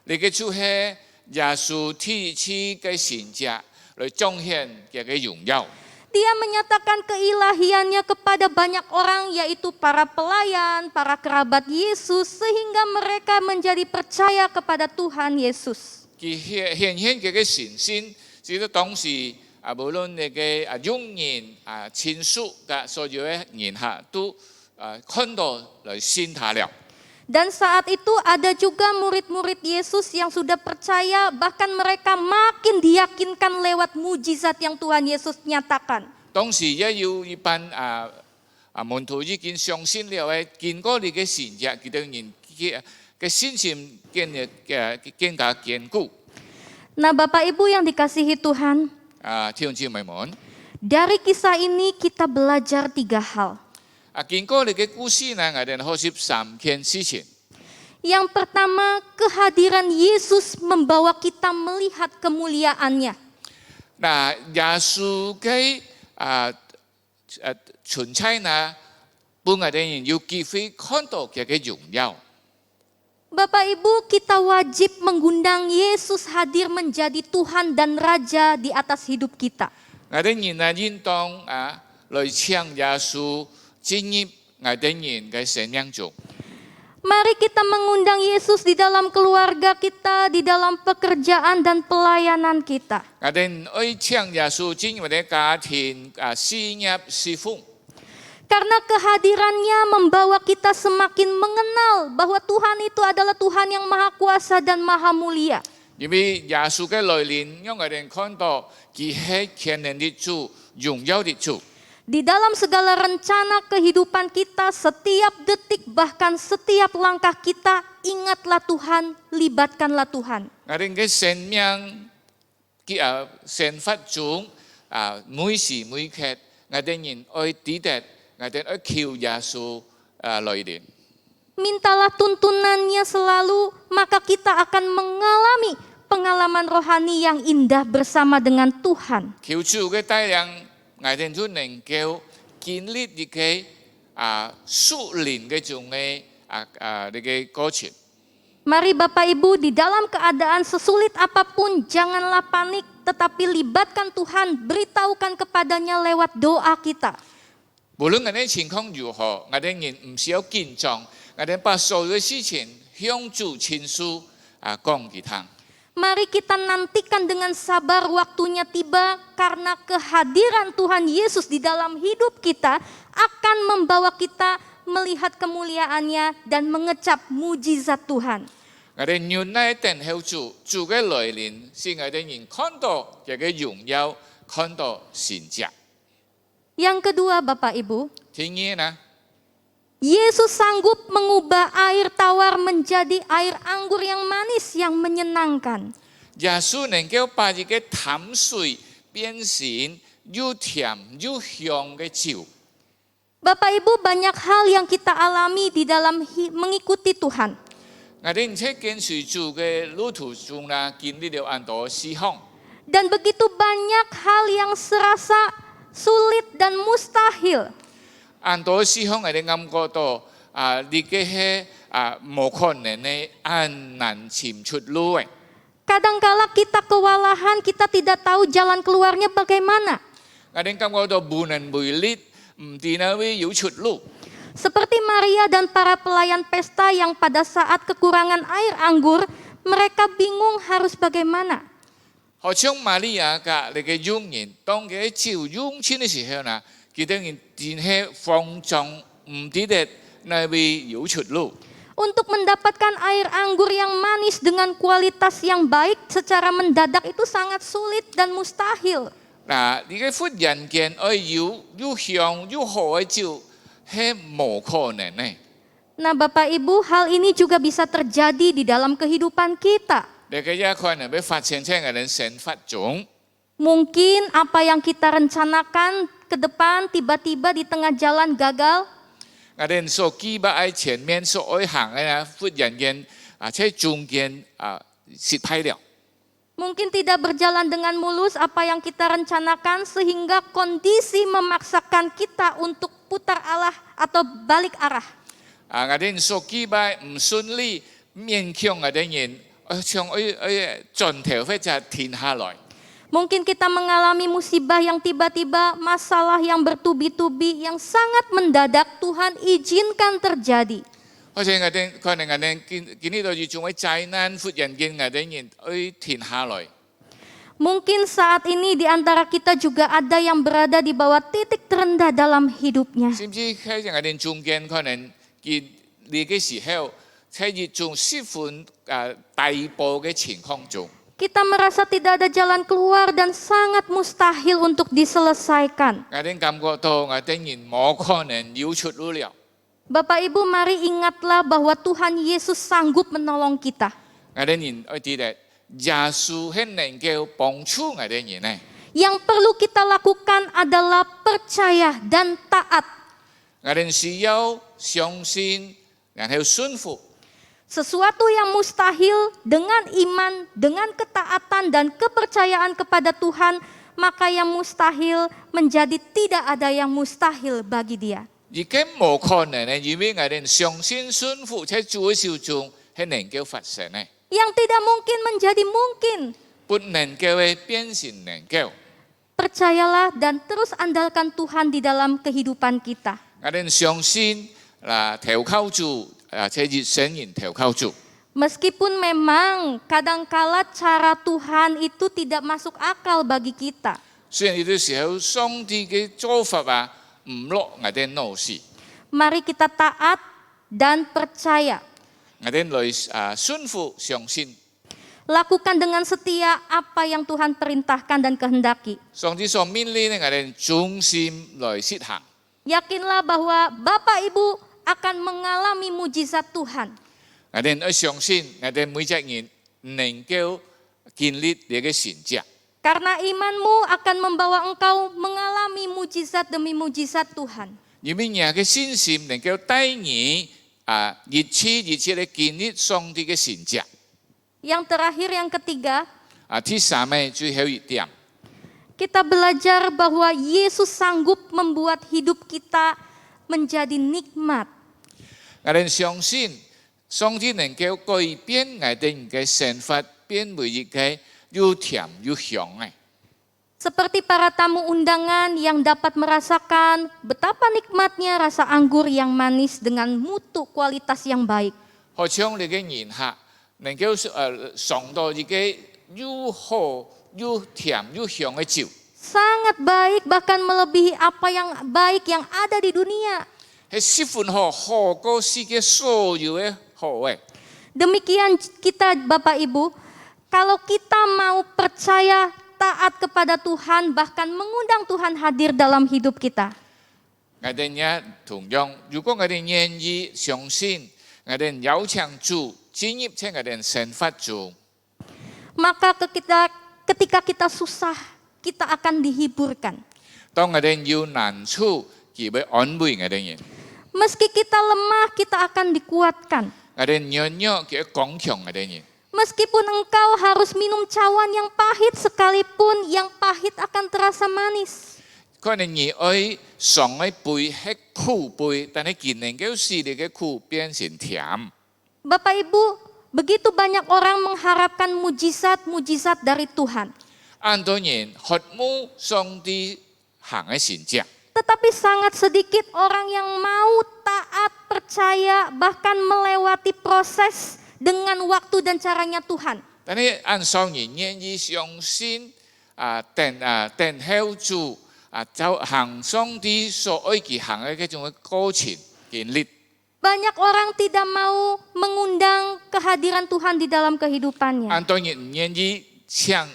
Speaker 7: 你嘅就係耶穌天賜嘅神者來彰顯佢嘅榮耀。
Speaker 6: Dia menyatakan keilahiannya kepada banyak orang, yaitu para pelayan, para kerabat Yesus, sehingga mereka menjadi percaya kepada Tuhan Yesus.
Speaker 7: 佢顯佢嘅神性，直到當時無論你嘅佣人親屬嘅所有嘅人客都看到來信他了。
Speaker 6: Dan saat itu ada juga murid-murid Yesus yang sudah percaya, bahkan mereka makin diyakinkan lewat mujizat yang Tuhan Yesus nyatakan.
Speaker 7: 當時也有一班門徒已經相信了嘅，見過你嘅神跡，佢哋人嘅信心更加堅固。
Speaker 6: Nah Bapak Ibu yang dikasihi Tuhan,
Speaker 7: 弟兄姊妹們，
Speaker 6: dari kisah ini kita belajar 3 hal.
Speaker 7: 經過你嘅故事呢，我哋學習3件事情。
Speaker 6: Yang pertama, kehadiran Yesus membawa kita melihat kemuliaannya.
Speaker 7: 嗱，耶穌嘅存在呢，本我哋人有機會看到佢嘅榮耀。
Speaker 6: Bapak Ibu, kita wajib mengundang Yesus hadir menjadi Tuhan dan Raja di atas hidup kita.
Speaker 7: 我哋人應當來請耶穌進入我哋人嘅生命中。
Speaker 6: Mari kita mengundang Yesus di dalam keluarga kita, di dalam pekerjaan dan pelayanan kita.
Speaker 7: 我哋愛請耶穌進入我哋家庭事業侍奉。
Speaker 6: Karena kehadirannya membawa kita semakin mengenal bahwa Tuhan itu adalah Tuhan yang Maha Kuasa dan Maha Mulia.
Speaker 7: 因為耶穌嘅來臨，讓我哋看到佢係全能的主、榮耀的主。
Speaker 6: Di dalam segala rencana kehidupan kita, setiap detik bahkan setiap langkah kita, ingatlah Tuhan, libatkanlah Tuhan.
Speaker 7: 我哋嘅生命生活中每時每刻，我哋人愛記得，我哋愛求耶穌來臨。
Speaker 6: Mintalah tuntunannya selalu, maka kita akan mengalami pengalaman rohani yang indah bersama dengan Tuhan.
Speaker 7: 求主嘅帶領。 我哋都能夠建立一個屬靈嘅種嘅呢個過程。
Speaker 6: Mari Bapak Ibu, di dalam keadaan sesulit apapun janganlah panik, tetapi libatkan Tuhan, beritahukan kepadanya lewat doa kita.
Speaker 7: 無論我哋情況如何，我哋人唔需要緊張，我哋把所有嘅事情向主傾訴講給他。
Speaker 6: Mari kita nantikan dengan sabar waktunya tiba, karena kehadiran Tuhan Yesus di dalam hidup kita akan membawa kita melihat kemuliaannya dan mengecap mujizat Tuhan.
Speaker 7: 我哋忍耐等候主嘅來臨，使我哋人看到佢嘅榮耀，看到神跡。
Speaker 6: Yang kedua Bapak Ibu,
Speaker 7: 聽見呢？
Speaker 6: Yesus sanggup mengubah air tawar menjadi air anggur yang manis yang menyenangkan.
Speaker 7: 耶穌能夠把一個淡水變成又甜又香嘅酒。
Speaker 6: Bapak Ibu, banyak hal yang kita alami di dalam mengikuti Tuhan.
Speaker 7: 我哋喺跟隨主嘅路途中啦，經歷了很多事項。
Speaker 6: Dan begitu banyak hal yang serasa sulit dan mustahil.
Speaker 7: 很多事項我哋感覺到呢個係冇可能嘅，很難尋出路嘅。
Speaker 6: Kadangkala kita kewalahan, kita tidak tahu jalan keluarnya bagaimana.
Speaker 7: 我哋感覺到無能為力，唔知哪位有出路。
Speaker 6: Seperti Maria dan para pelayan pesta yang pada saat kekurangan air anggur, mereka bingung harus bagaimana.
Speaker 7: 好像瑪利亞嘅你嘅傭人，當佢酒用盡嘅時候呢，佢哋真係慌張，唔知道哪位有出路。
Speaker 6: Untuk mendapatkan air anggur yang manis dengan kualitas yang baik secara mendadak itu sangat sulit dan mustahil.
Speaker 7: 嗱，呢個忽然間又香又好嘅酒係冇可能嘅。
Speaker 6: Nah Bapak Ibu, hal ini juga bisa terjadi di dalam kehidupan kita.
Speaker 7: 你嘅也可能會發生喺我哋生活中。
Speaker 6: Mungkin apa yang kita rencanakan ke depan tiba-tiba di tengah jalan gagal.
Speaker 7: 我哋所記擺喺前面所愛行嘅呢，忽然間喺中間失敗了。
Speaker 6: Mungkin tidak berjalan dengan mulus apa yang kita rencanakan sehingga kondisi memaksakan kita untuk putar arah atau balik arah.
Speaker 7: 我哋所記擺唔順利，勉強我哋人將轉頭或者停下來。
Speaker 6: Mungkin kita mengalami musibah yang tiba-tiba, masalah yang bertubi-tubi, yang sangat mendadak Tuhan izinkan terjadi.
Speaker 7: 好似我哋可能我哋見到一種嘅災難，忽然間我哋人停下來。
Speaker 6: Mungkin saat ini di antara kita juga ada yang berada di bawah titik terendah dalam hidupnya.
Speaker 7: 甚至喺我哋中間可能見你嘅時候，喺一種十分低步嘅情況中。
Speaker 6: Kita merasa tidak ada jalan keluar dan sangat mustahil untuk diselesaikan.
Speaker 7: 我哋感覺到我哋人冇可能有出路了。
Speaker 6: Bapak Ibu, mari ingatlah bahwa Tuhan Yesus sanggup menolong kita.
Speaker 7: 我哋人要知道，耶穌係能夠幫助我哋人呢。
Speaker 6: Yang perlu kita lakukan adalah percaya dan taat.
Speaker 7: 我哋需要相信，然後順服。
Speaker 6: Sesuatu yang mustahil dengan iman, dengan ketaatan dan kepercayaan kepada Tuhan, maka yang mustahil menjadi tidak ada yang mustahil bagi dia.
Speaker 7: 而家冇可能呢，因為我哋相信順服喺主嘅手中係能夠發生呢，
Speaker 6: Yang tidak mungkin menjadi mungkin.
Speaker 7: 不能夠變成能夠。
Speaker 6: Percayalah dan terus andalkan Tuhan di dalam kehidupan kita.
Speaker 7: 我哋相信投靠主，喺熱心人投靠主。
Speaker 6: Meskipun memang kadangkala cara Tuhan itu tidak masuk akal bagi kita.
Speaker 7: 雖然有啲時候上帝嘅做法唔落我哋腦時，
Speaker 6: Mari kita taat dan percaya.
Speaker 7: 我哋來順服相信。
Speaker 6: Lakukan dengan setia apa yang Tuhan perintahkan dan kehendaki.
Speaker 7: 上帝所命令我哋忠心來實行。
Speaker 6: Yakinlah bahwa Bapak Ibu akan mengalami mujizat Tuhan.
Speaker 7: 我哋要相信，我哋每隻人能夠經歷呢個神蹟。
Speaker 6: Karena imanmu akan membawa engkau mengalami mujizat demi mujizat Tuhan.
Speaker 7: 因為你嘅信心能夠帶你一次嘅經歷上帝嘅神蹟。
Speaker 6: Yang terakhir, yang ketiga,
Speaker 7: 第三呢，最後一點，
Speaker 6: kita belajar bahwa Yesus sanggup membuat hidup kita menjadi nikmat.
Speaker 7: 我哋相信上帝能夠改變我哋嘅生活，變為一個又甜又香嘅。
Speaker 6: Seperti para tamu undangan yang dapat merasakan betapa nikmatnya rasa anggur yang manis dengan mutu kualitas yang baik.
Speaker 7: 好像你嘅人客能夠嘗到一個又好又甜又香嘅酒，
Speaker 6: Sangat baik, bahkan melebihi apa yang baik yang ada di dunia.
Speaker 7: 係十分好，好過世界所有嘅好嘅。
Speaker 6: Demikian kita Bapak Ibu, kalau kita mau percaya taat kepada Tuhan, bahkan mengundang Tuhan hadir dalam hidup kita.
Speaker 7: 我哋也同樣，如果我哋願意相信，我哋邀請主進入在我哋生活中，
Speaker 6: maka ketika kita susah, kita akan dihiburkan.
Speaker 7: 當我哋有難處，佢會安慰我哋人。
Speaker 6: Meski kita lemah, kita akan dikuatkan.
Speaker 7: 我哋軟弱，佢會剛強我哋人。
Speaker 6: Meskipun engkau harus minum cawan yang pahit sekalipun, yang pahit akan terasa manis.
Speaker 7: 可能你愛上一杯係苦杯，但係見能夠使你嘅苦變成甜。
Speaker 6: Bapak Ibu, begitu banyak orang mengharapkan mujizat-mujizat dari Tuhan.
Speaker 7: 很多人渴慕上帝行嘅神蹟，
Speaker 6: Tetapi sangat sedikit orang yang mau taat, percaya, bahkan melewati proses dengan waktu dan caranya Tuhan.
Speaker 7: 但係按上人願意相信等候主就行上帝所愛佢行嘅嗰種過程經歷。
Speaker 6: Banyak orang tidak mau mengundang kehadiran Tuhan di dalam kehidupannya.
Speaker 7: 很多人唔願意請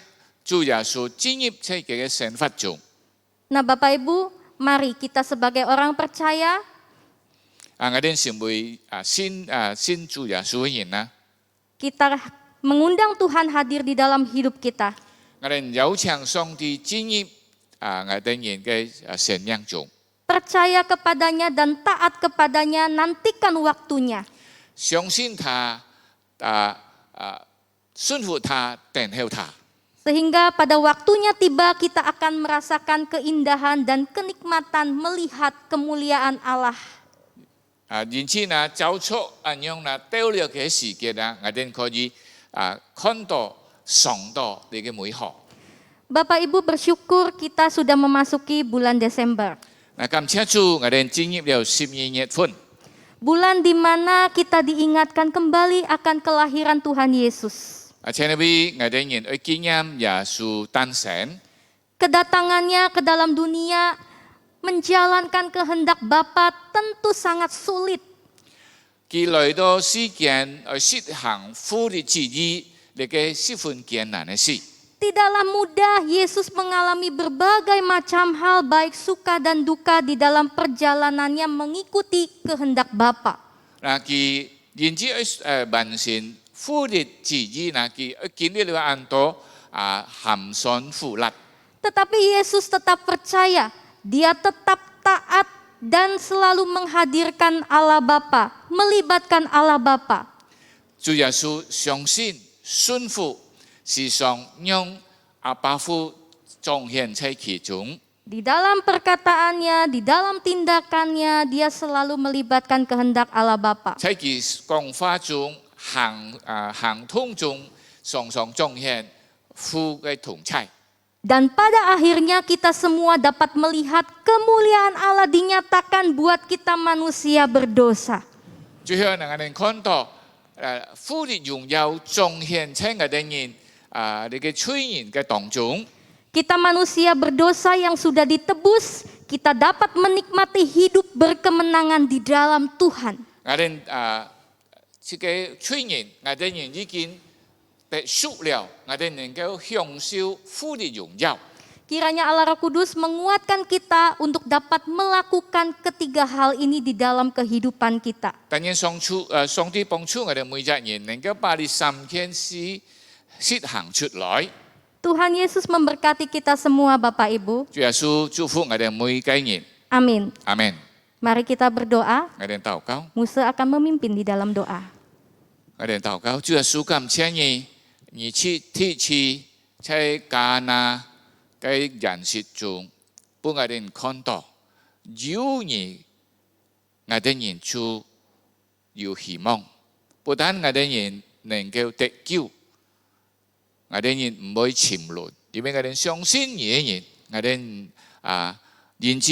Speaker 7: 主耶穌進入在佢嘅生活中。
Speaker 6: Nah Bapak Ibu, mari kita sebagai orang percaya,
Speaker 7: 我哋成為信主耶穌嘅人啦。
Speaker 6: kita mengundang Tuhan hadir di dalam hidup kita.
Speaker 7: 我哋邀請上帝進入我哋人嘅生命中。
Speaker 6: Percaya kepadanya dan taat kepadanya, nantikan waktunya.
Speaker 7: 相信他，順服他，等候他。
Speaker 6: Sehingga pada waktunya tiba kita akan merasakan keindahan dan kenikmatan melihat kemuliaan Allah.
Speaker 7: 因此呢，找出咁樣呢，到了嘅時間呢，我哋可以看到上到你嘅美好。
Speaker 6: Bapak Ibu bersyukur kita sudah memasuki bulan Desember.
Speaker 7: 嗱，感謝主，我哋進入了12月份，
Speaker 6: Bulan di mana kita diingatkan kembali akan kelahiran Tuhan Yesus.
Speaker 7: 請你俾我哋人去紀念耶穌誕生。
Speaker 6: Kedatangannya ke dalam dunia menjalankan kehendak Bapa tentu sangat sulit.
Speaker 7: 佢來到世間去實行父的旨意，你嘅十分艱難嘅事。
Speaker 6: Tidaklah mudah Yesus mengalami berbagai macam hal baik suka dan duka di dalam perjalanannya mengikuti kehendak Bapa.
Speaker 7: 嗱，佢因此完成父的旨意，嗱，佢經歷了很多寒酸苦辣。
Speaker 6: Tetapi Yesus tetap percaya, dia tetap taat dan selalu menghadirkan Allah Bapa, melibatkan Allah Bapa.
Speaker 7: 主耶穌相信順服，時常讓阿爸父彰顯在其中。
Speaker 6: Di dalam perkataannya, di dalam tindakannya, dia selalu melibatkan kehendak Allah Bapa.
Speaker 7: 在佢講法中、行通中，常常彰顯父嘅同在。
Speaker 6: Dan pada akhirnya kita semua dapat melihat kemuliaan Allah dinyatakan buat kita manusia berdosa.
Speaker 7: 最後我哋看到父的榮耀彰顯在我哋人你嘅罪人嘅當中。
Speaker 6: Kita manusia berdosa yang sudah ditebus, kita dapat menikmati hidup berkemenangan di dalam Tuhan.
Speaker 7: 我哋這個罪人，我哋人已經得贖了，我哋能夠享受父的榮耀。
Speaker 6: Kiranya Allah Roh Kudus menguatkan kita untuk dapat melakukan ketiga hal ini di dalam kehidupan kita.
Speaker 7: 但願上帝幫助我哋每一人能夠把呢三件事實行出來。
Speaker 6: Tuhan Yesus memberkati kita semua Bapak Ibu.
Speaker 7: 主耶穌祝福我哋每一個人。
Speaker 6: Amin.
Speaker 7: Amen。
Speaker 6: Mari kita berdoa.
Speaker 7: 我哋禱告，
Speaker 6: Musa akan memimpin di dalam doa.
Speaker 7: 我哋禱告，主耶穌感謝你，你天賜在迦南嘅人世中，俾我哋看到有你，我哋人就有希望。不但我哋人能夠得救。 我哋人唔會沉淪，因為我哋相信你嘅人，我哋因此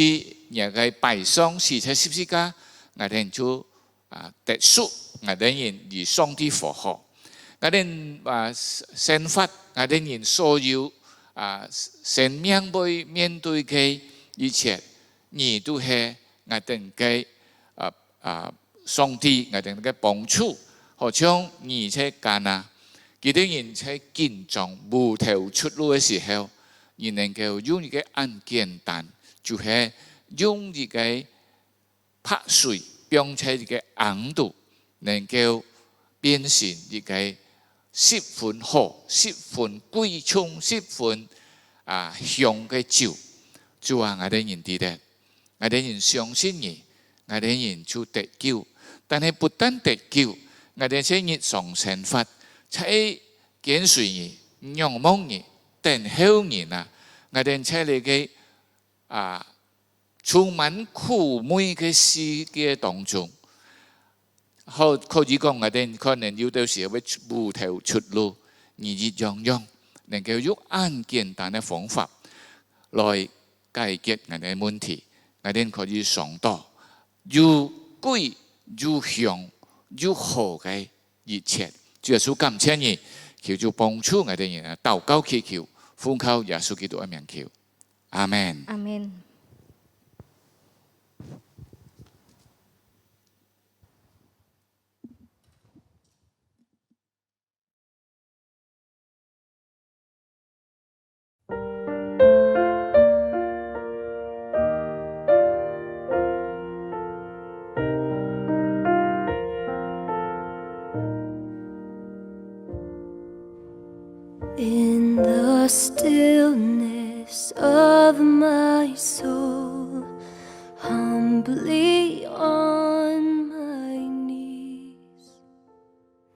Speaker 7: 也嘅擺上死在十字架，我哋就得贖，我哋人與上帝和好，我哋生活，我哋人所有生命會面對嘅一切，你都係我哋嘅上帝，我哋嘅幫助，好像你在迦南。 幾多人在緊張無頭出路嘅時候，而能夠用一個很簡單，就係用一個拍水，并且一个红度能够变成一个10分好、10分贵重、10分香嘅酒。主啊，我哋人知道，我哋人相信你，我哋人就得救。但係不但得救，我哋喺日常生活，喺跟隨你、仰望你、等候你啊！我哋喺你嘅充滿苦悶嘅世界當中，可以講我哋可能有到時會無頭出路，而樣樣能夠用按簡單嘅方法來解決我哋嘅問題，我哋可以想到又貴又香又好嘅一切。主耶穌感謝你，求主幫助我哋人禱告祈求，奉靠耶穌基督嘅名求，阿門。
Speaker 6: 阿門。
Speaker 1: In the stillness of my soul, humbly on my knees.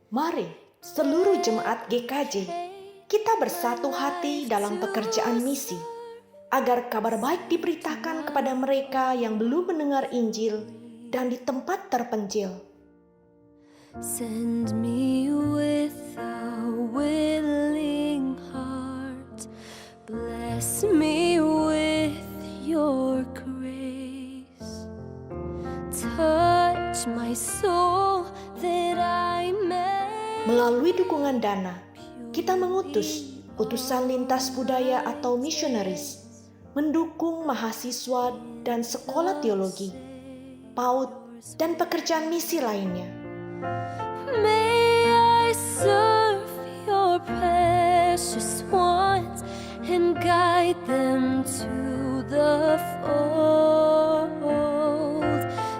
Speaker 8: Mari seluruh jemaat GKJ, kita bersatu hati dalam pekerjaan misi, agar kabar baik diberitakan kepada mereka yang belum mendengar Injil dan di tempat terpencil.
Speaker 1: Send me with a willing heart, bless me with your grace, touch my soul that I may.
Speaker 8: Melalui dukungan dana, kita mengutus utusan lintas budaya atau missionaries, mendukung mahasiswa dan sekolah teologi, PAUD, dan pekerjaan misi lainnya.
Speaker 1: May I serve your precious ones and guide them to the fold,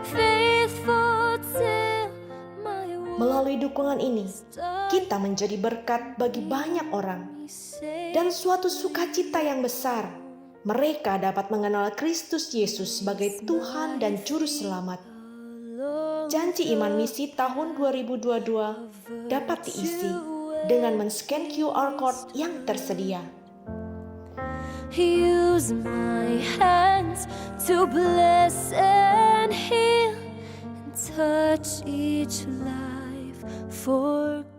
Speaker 1: faithful till my world.
Speaker 8: Melalui dukungan ini, kita menjadi berkat bagi banyak orang, dan suatu sukacita yang besar. Mereka dapat mengenal Kristus Yesus sebagai Tuhan dan Juru Selamat. Janji iman misi tahun 2022 dapat diisi dengan men-scan QR code yang tersedia.
Speaker 1: Use my hands to bless and heal and touch each life for good.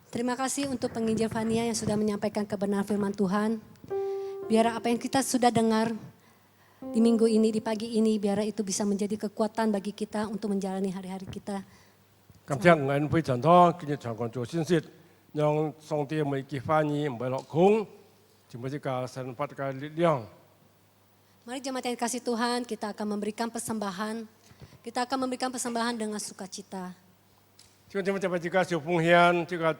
Speaker 4: Terima kasih untuk penginjil Fania yang sudah menyampaikan kebenaran firman Tuhan. Biar apa yang kita sudah dengar di minggu ini, di pagi ini, biar itu bisa menjadi kekuatan bagi kita untuk menjalani hari-hari kita.
Speaker 5: 感謝恩非常多，今日長講做信息，讓上帝每記翻譯唔會落空，全部這個神發嘅力量。
Speaker 4: Mari jemaat yang kasih Tuhan, kita akan memberikan persembahan. Kita akan memberikan persembahan dengan sukacita.
Speaker 5: 將這個小奉獻，這個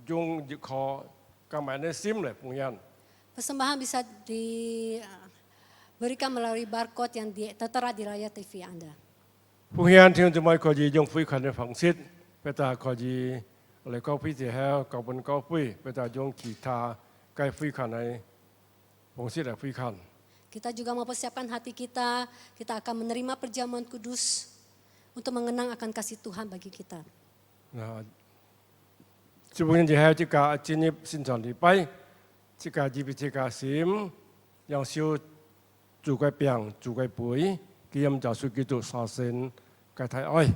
Speaker 5: 用熱可加埋啲心嚟奉獻。
Speaker 4: Persembahan bisa diberikan melalui barcode yang tertera di layar TV Anda.
Speaker 5: 奉獻聽眾們可以用匯款嘅方式，或者可以嚟交費之後交本交費，或者用其他該匯款嘅方式嚟匯款。
Speaker 4: Kita juga mau persiapkan hati kita akan menerima perjamuan kudus untuk mengenang akan kasih Tuhan bagi kita.
Speaker 5: Nah, sebelum jika jinip sincan lipai, jika jibi jika sim, yang siu juga piang juga bui, kiam jasu gitu sasen katai oi.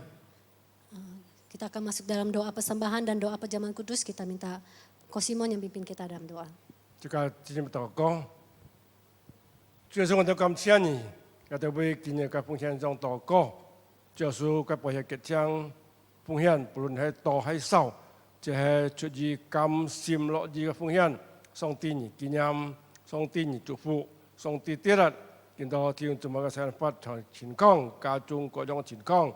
Speaker 4: Kita akan masuk dalam doa persembahan dan doa perjamuan kudus. Kita minta Kosimon yang pimpin kita dalam doa.
Speaker 5: Jika jinip toko, 最终我哋感謝你，我哋為今日嘅奉獻中禱告，就是嘅奉獻嘅將奉獻，無論係多係少，即係出於甘心樂意嘅奉獻，上帝你紀念，上帝你祝福，上帝啲日見到天主嘅生活同健康，家中各樣健康，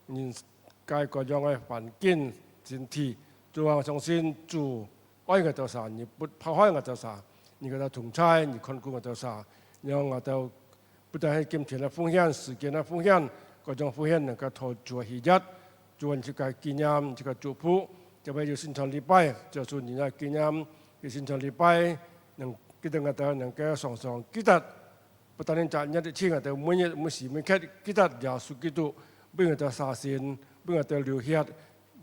Speaker 5: 人界各樣嘅環境前提，主啊相信主愛嘅多少，你不拋開嘅多少，你嘅同在，你看顧嘅多少。 讓我哋不但係金錢嘅奉獻、時間嘅奉獻，各種奉獻能夠投做喜悅，做呢個紀念、呢個祝福，就為要聖餐禮拜，就是你嘅紀念嘅聖餐禮拜，能記得我哋能夠常常記得，不但係賺一啲錢，我哋每日每時每刻記得耶穌基督，俾我哋實現，俾我哋流血，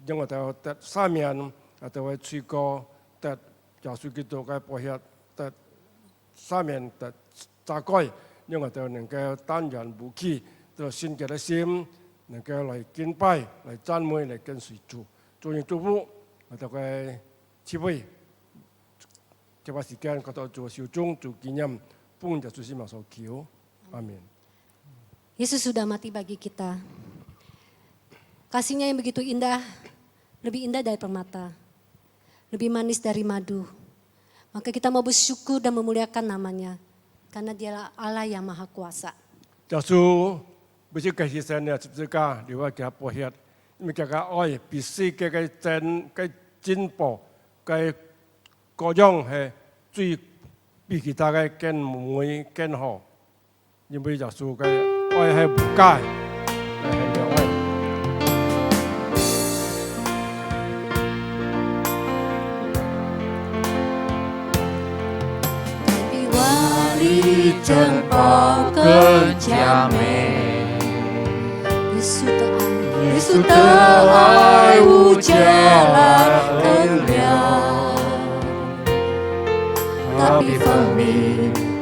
Speaker 5: 讓我哋得赦免，我哋會吹過得耶穌基督嘅寶血，得赦免得。 炸改，讓我哋能夠單人無欺，到聖潔嘅心，能夠嚟敬拜、嚟讚美、嚟跟隨主，做完祝福，我哋嘅慈悲，這把時間我哋做小眾做紀念，奉耶穌基督所求，阿門。
Speaker 4: Yesus sudah mati bagi kita. Kasih-Nya yang begitu indah, lebih indah dari permata, lebih manis dari madu. Maka kita mau bersyukur dan memuliakan namanya. Karena Dialah Allah yang Maha Kuasa.
Speaker 5: 耶穌不是嘅犧牲嘅十字架，你話佢寶血，因為佢嘅愛必須嘅真嘅進步，嘅各樣係最比其他嘅更美更好，因為耶穌嘅愛係無價，係兩愛。
Speaker 1: 珍宝更加美，耶稣的爱无价更亮，它比蜂蜜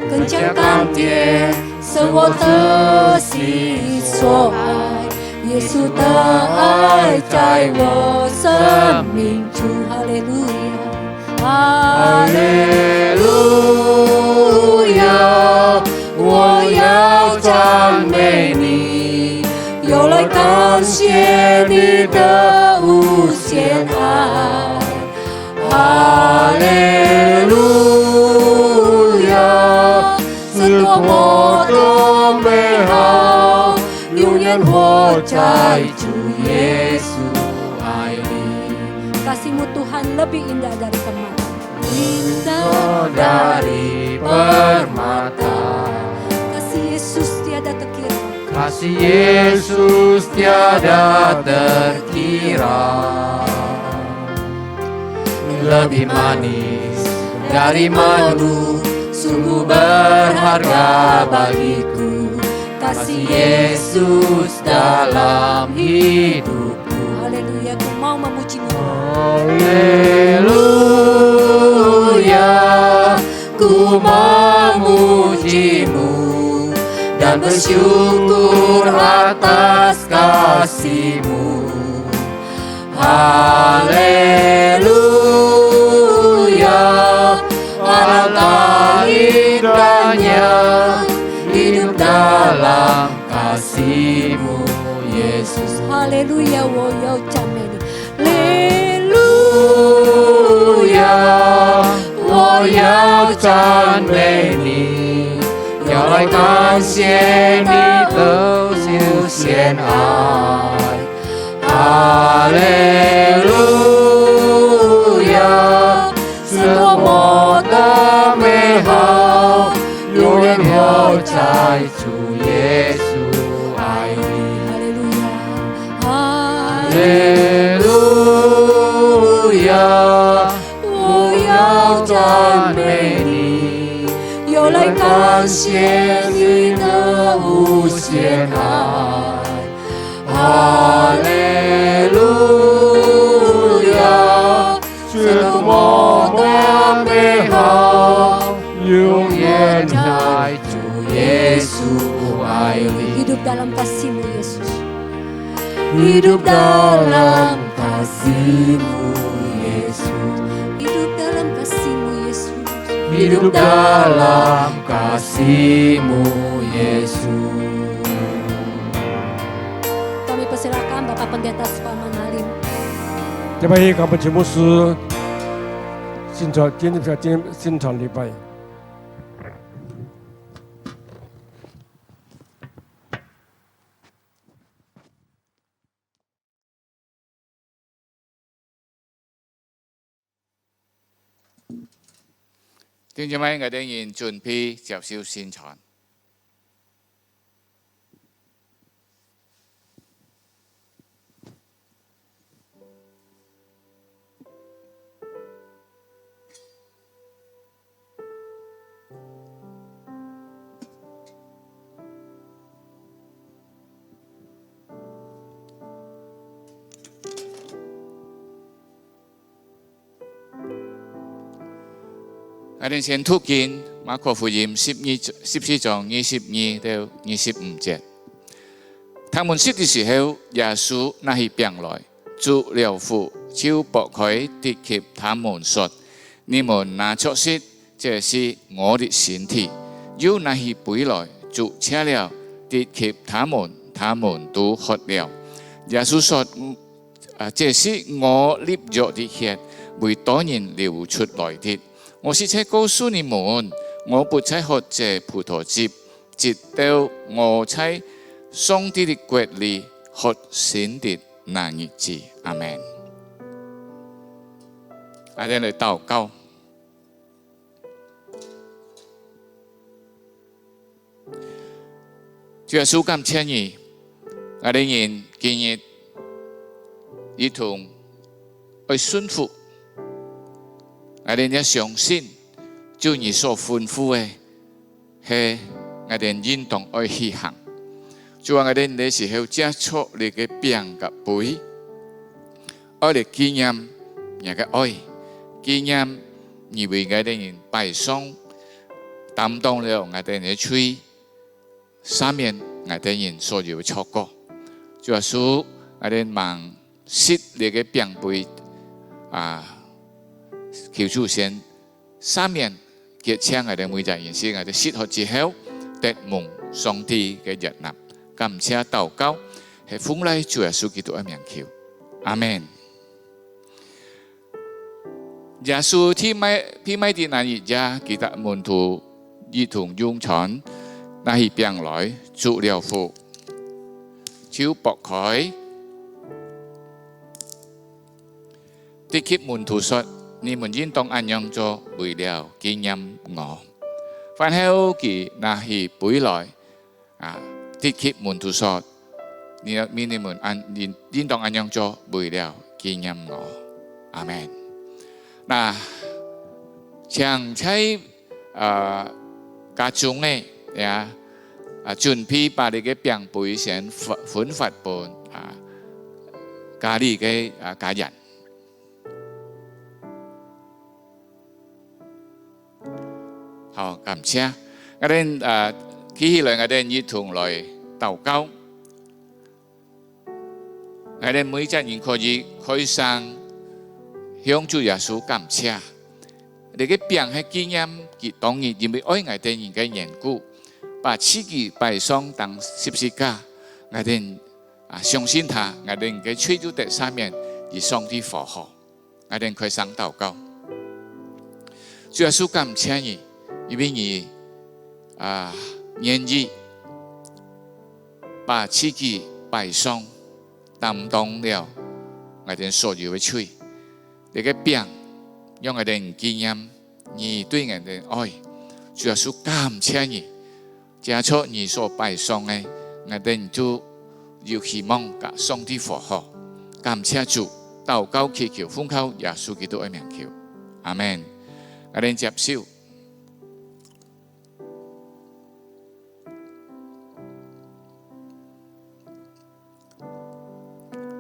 Speaker 1: 更加甘甜，是我的心所爱。耶稣的爱在我生命中，哈利路亚，哈利路亚。 我要赞美你，又来感谢你的无限爱。哈利路亚，是多么的美好，永远活在主耶稣爱里。
Speaker 4: Kasih-Mu Tuhan lebih indah dari permata.
Speaker 1: Indah dari permata. Kasih Yesus tiada terkira, lebih manis dari madu, sungguh berharga bagiku. Kasih Yesus dalam hidupku.
Speaker 4: Haleluya, ku mau memuji-Mu.
Speaker 1: Haleluya, ku memuji-Mu. Dan bersyukur atas kasih-Mu. Haleluya, alangkah indahnya hidup dalam kasih-Mu, Yesus.
Speaker 4: Haleluya, 我要赞美你。
Speaker 1: Haleluya, 我要赞美你。 要来感谢你的无限爱，哈利路亚，是多么的美好，永远活在主耶稣爱里。哈利路亚，我要赞美你。 又就来感谢你的无限爱。哈利路亚，这多么美好，永远在主耶稣爱里。
Speaker 4: Hidup dalam kasih-Mu Yesus.
Speaker 1: Hidup dalam kasih-Mu Yesus.
Speaker 4: Hidup dalam kasih-Mu Yesus.
Speaker 1: Hidup dalam kasih-Mu Yesus.
Speaker 4: Kami persilakan Bapak Pendeta Suparman Halim.
Speaker 5: 礼拜一，我们节目是现场礼拜。
Speaker 7: 弟兄姊妹，我哋現準備接受聖餐。我哋先讀經馬可福音14章22到25節。他們吃的時候，耶穌拿起餅來，祝了福，就擘開遞給他們說：你們拿着吃，這是我的身體。又拿起杯來，祝謝了，遞給他們，他們都喝了。耶穌說：這是我立約的血，為多人流出來的。我是在告訴你們，我不再喝這葡萄汁，直到我在上帝的國裏喝新的那日子。阿們。我哋嚟禱告。主耶穌，感謝你，我哋人今日一同去順服。我哋也相信，主你所吩咐嘅係我哋應當愛去行。主話我哋呢時候接觸你嘅餅嘅杯，愛嚟紀念你嘅愛，紀念你為我哋人擺上擔當了我哋嘅罪，赦免我哋人所有嘅錯過。主話說我哋望食你嘅餅杯求主先赦免結清我哋每隻人生，我哋失學之後得蒙上帝嘅悅納。感謝禱告，係奉來主耶穌基督嘅名求，阿門。耶穌ที่ไม่ดีนั้นยากิตมุนทูยีถุงยุงฉันนาหิเปียงหลอยจุเลียวฟูชิวปอกคอยที่คิดมุนทูสด你們應當按樣做為了紀念我。飯後佢拿起杯來，啲給門徒說：你們應當按樣做為了紀念我。阿門。嗱，像喺家中呢，準備把你嘅餅杯先分發俾家裏嘅家人。好，感謝。我哋起來，我哋一同來禱告。我哋每一人可以開聲向主耶穌感謝。你嘅餅係紀念佢當日因為愛我哋人嘅緣故，把自己擺上當十字架。我哋相信他，我哋嘅罪都得赦免，而上帝復活。我哋開聲禱告。主耶穌感謝你。因為你願意把自己擺上擔當了我哋所有嘅罪，你嘅餅讓我哋紀念你對我哋愛。主耶穌感謝你，加出你所擺上嘅，我哋就有希望กับ上帝復活。感謝主，禱告祈求奉靠耶穌基督嘅名求，阿門。我哋接受。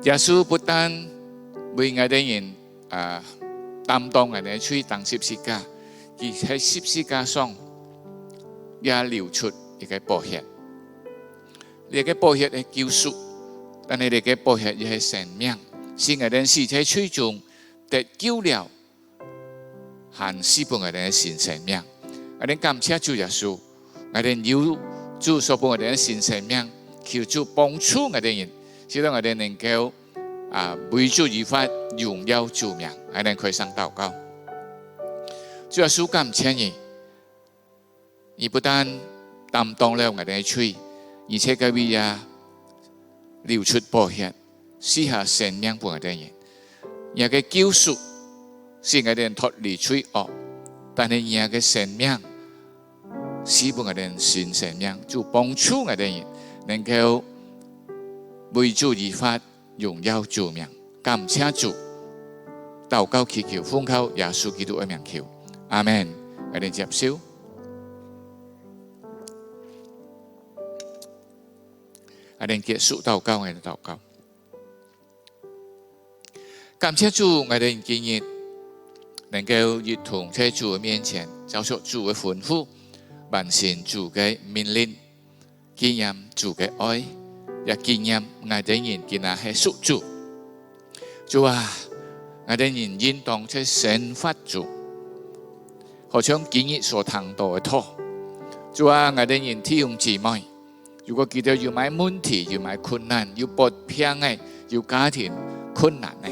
Speaker 7: 耶穌不但為我哋人擔當我哋去當十字架，而喺十字架上也流出一個寶血。呢個寶血係救贖，但係呢個寶血亦係生命，使我哋死喺罪中得救了，還賜俾我哋新生命。我哋感謝主耶穌，我哋有主所俾我哋新生命，求主幫助我哋人，使到我哋能夠為主而發，榮耀主名。我哋可以上禱告。主耶穌感謝你，你不但擔當了我哋嘅罪，而且佢也流出寶血，賜下生命俾我哋人。也嘅救贖使我哋人脫離罪惡，但係也嘅生命使俾我哋人新生命，就幫助我哋人能夠為主而發，榮耀主名。感謝主，禱告祈求奉靠耶穌基督嘅名求，阿們。我哋接受。我哋結束禱告，我哋禱告。感謝主，我哋今日能夠一同在主嘅面前，照着主嘅吩咐，完成主嘅命令，經驗主嘅愛，也經驗我哋人今日係屬主。主啊，我哋人應當在生發主，好像今日所談到嘅托。主啊，我哋人弟兄姊妹，如果記得有咩問題，有咩困難，有不平嘅，有家庭困難嘅，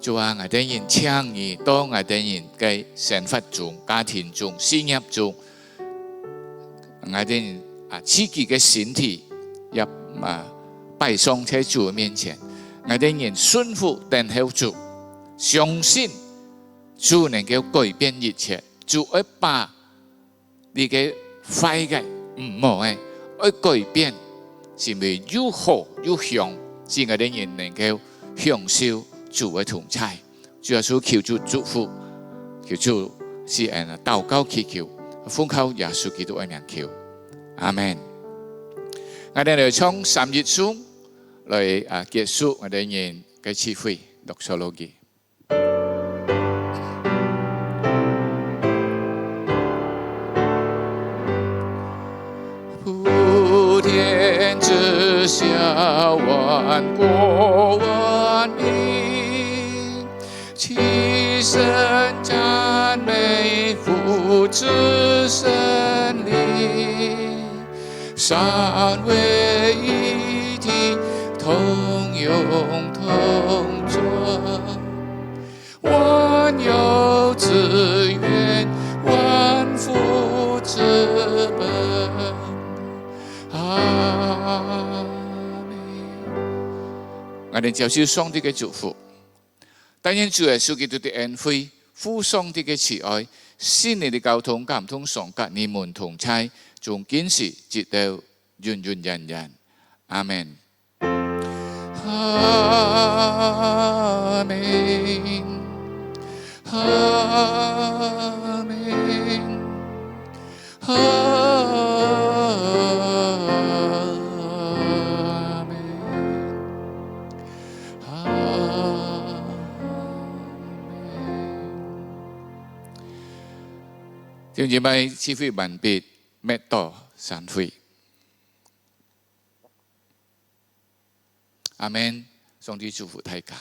Speaker 7: 主啊，我哋人請你到我哋人嘅生活中、家庭中、事業中，我哋人自己嘅身體也擺上在主面前，我哋人順服等候主，相信主能夠改變一切，主會把你嘅壞嘅唔好嘅會改變，成為又好又香，使我哋人能夠享受主嘅同在。主耶穌求主祝福，求主是禱告祈求，奉靠耶穌基督嘅名求，阿們。我哋嚟唱3節頌嚟結束我哋人嘅聚會讀書錄記。普天之下，萬國萬民，齊聲讚美父子聖靈，三位一體，同用同尊，萬有之源，萬福之本。阿們。我哋接受上帝嘅祝福，但願主耶穌基督的恩惠、父上帝嘅慈愛、聖靈的交通感動常跟你們同在，從今時直到永永遠遠。阿們。阿們。阿們。弟兄姊妹，聚會完畢，滅道散會。阿們，上帝祝福大家。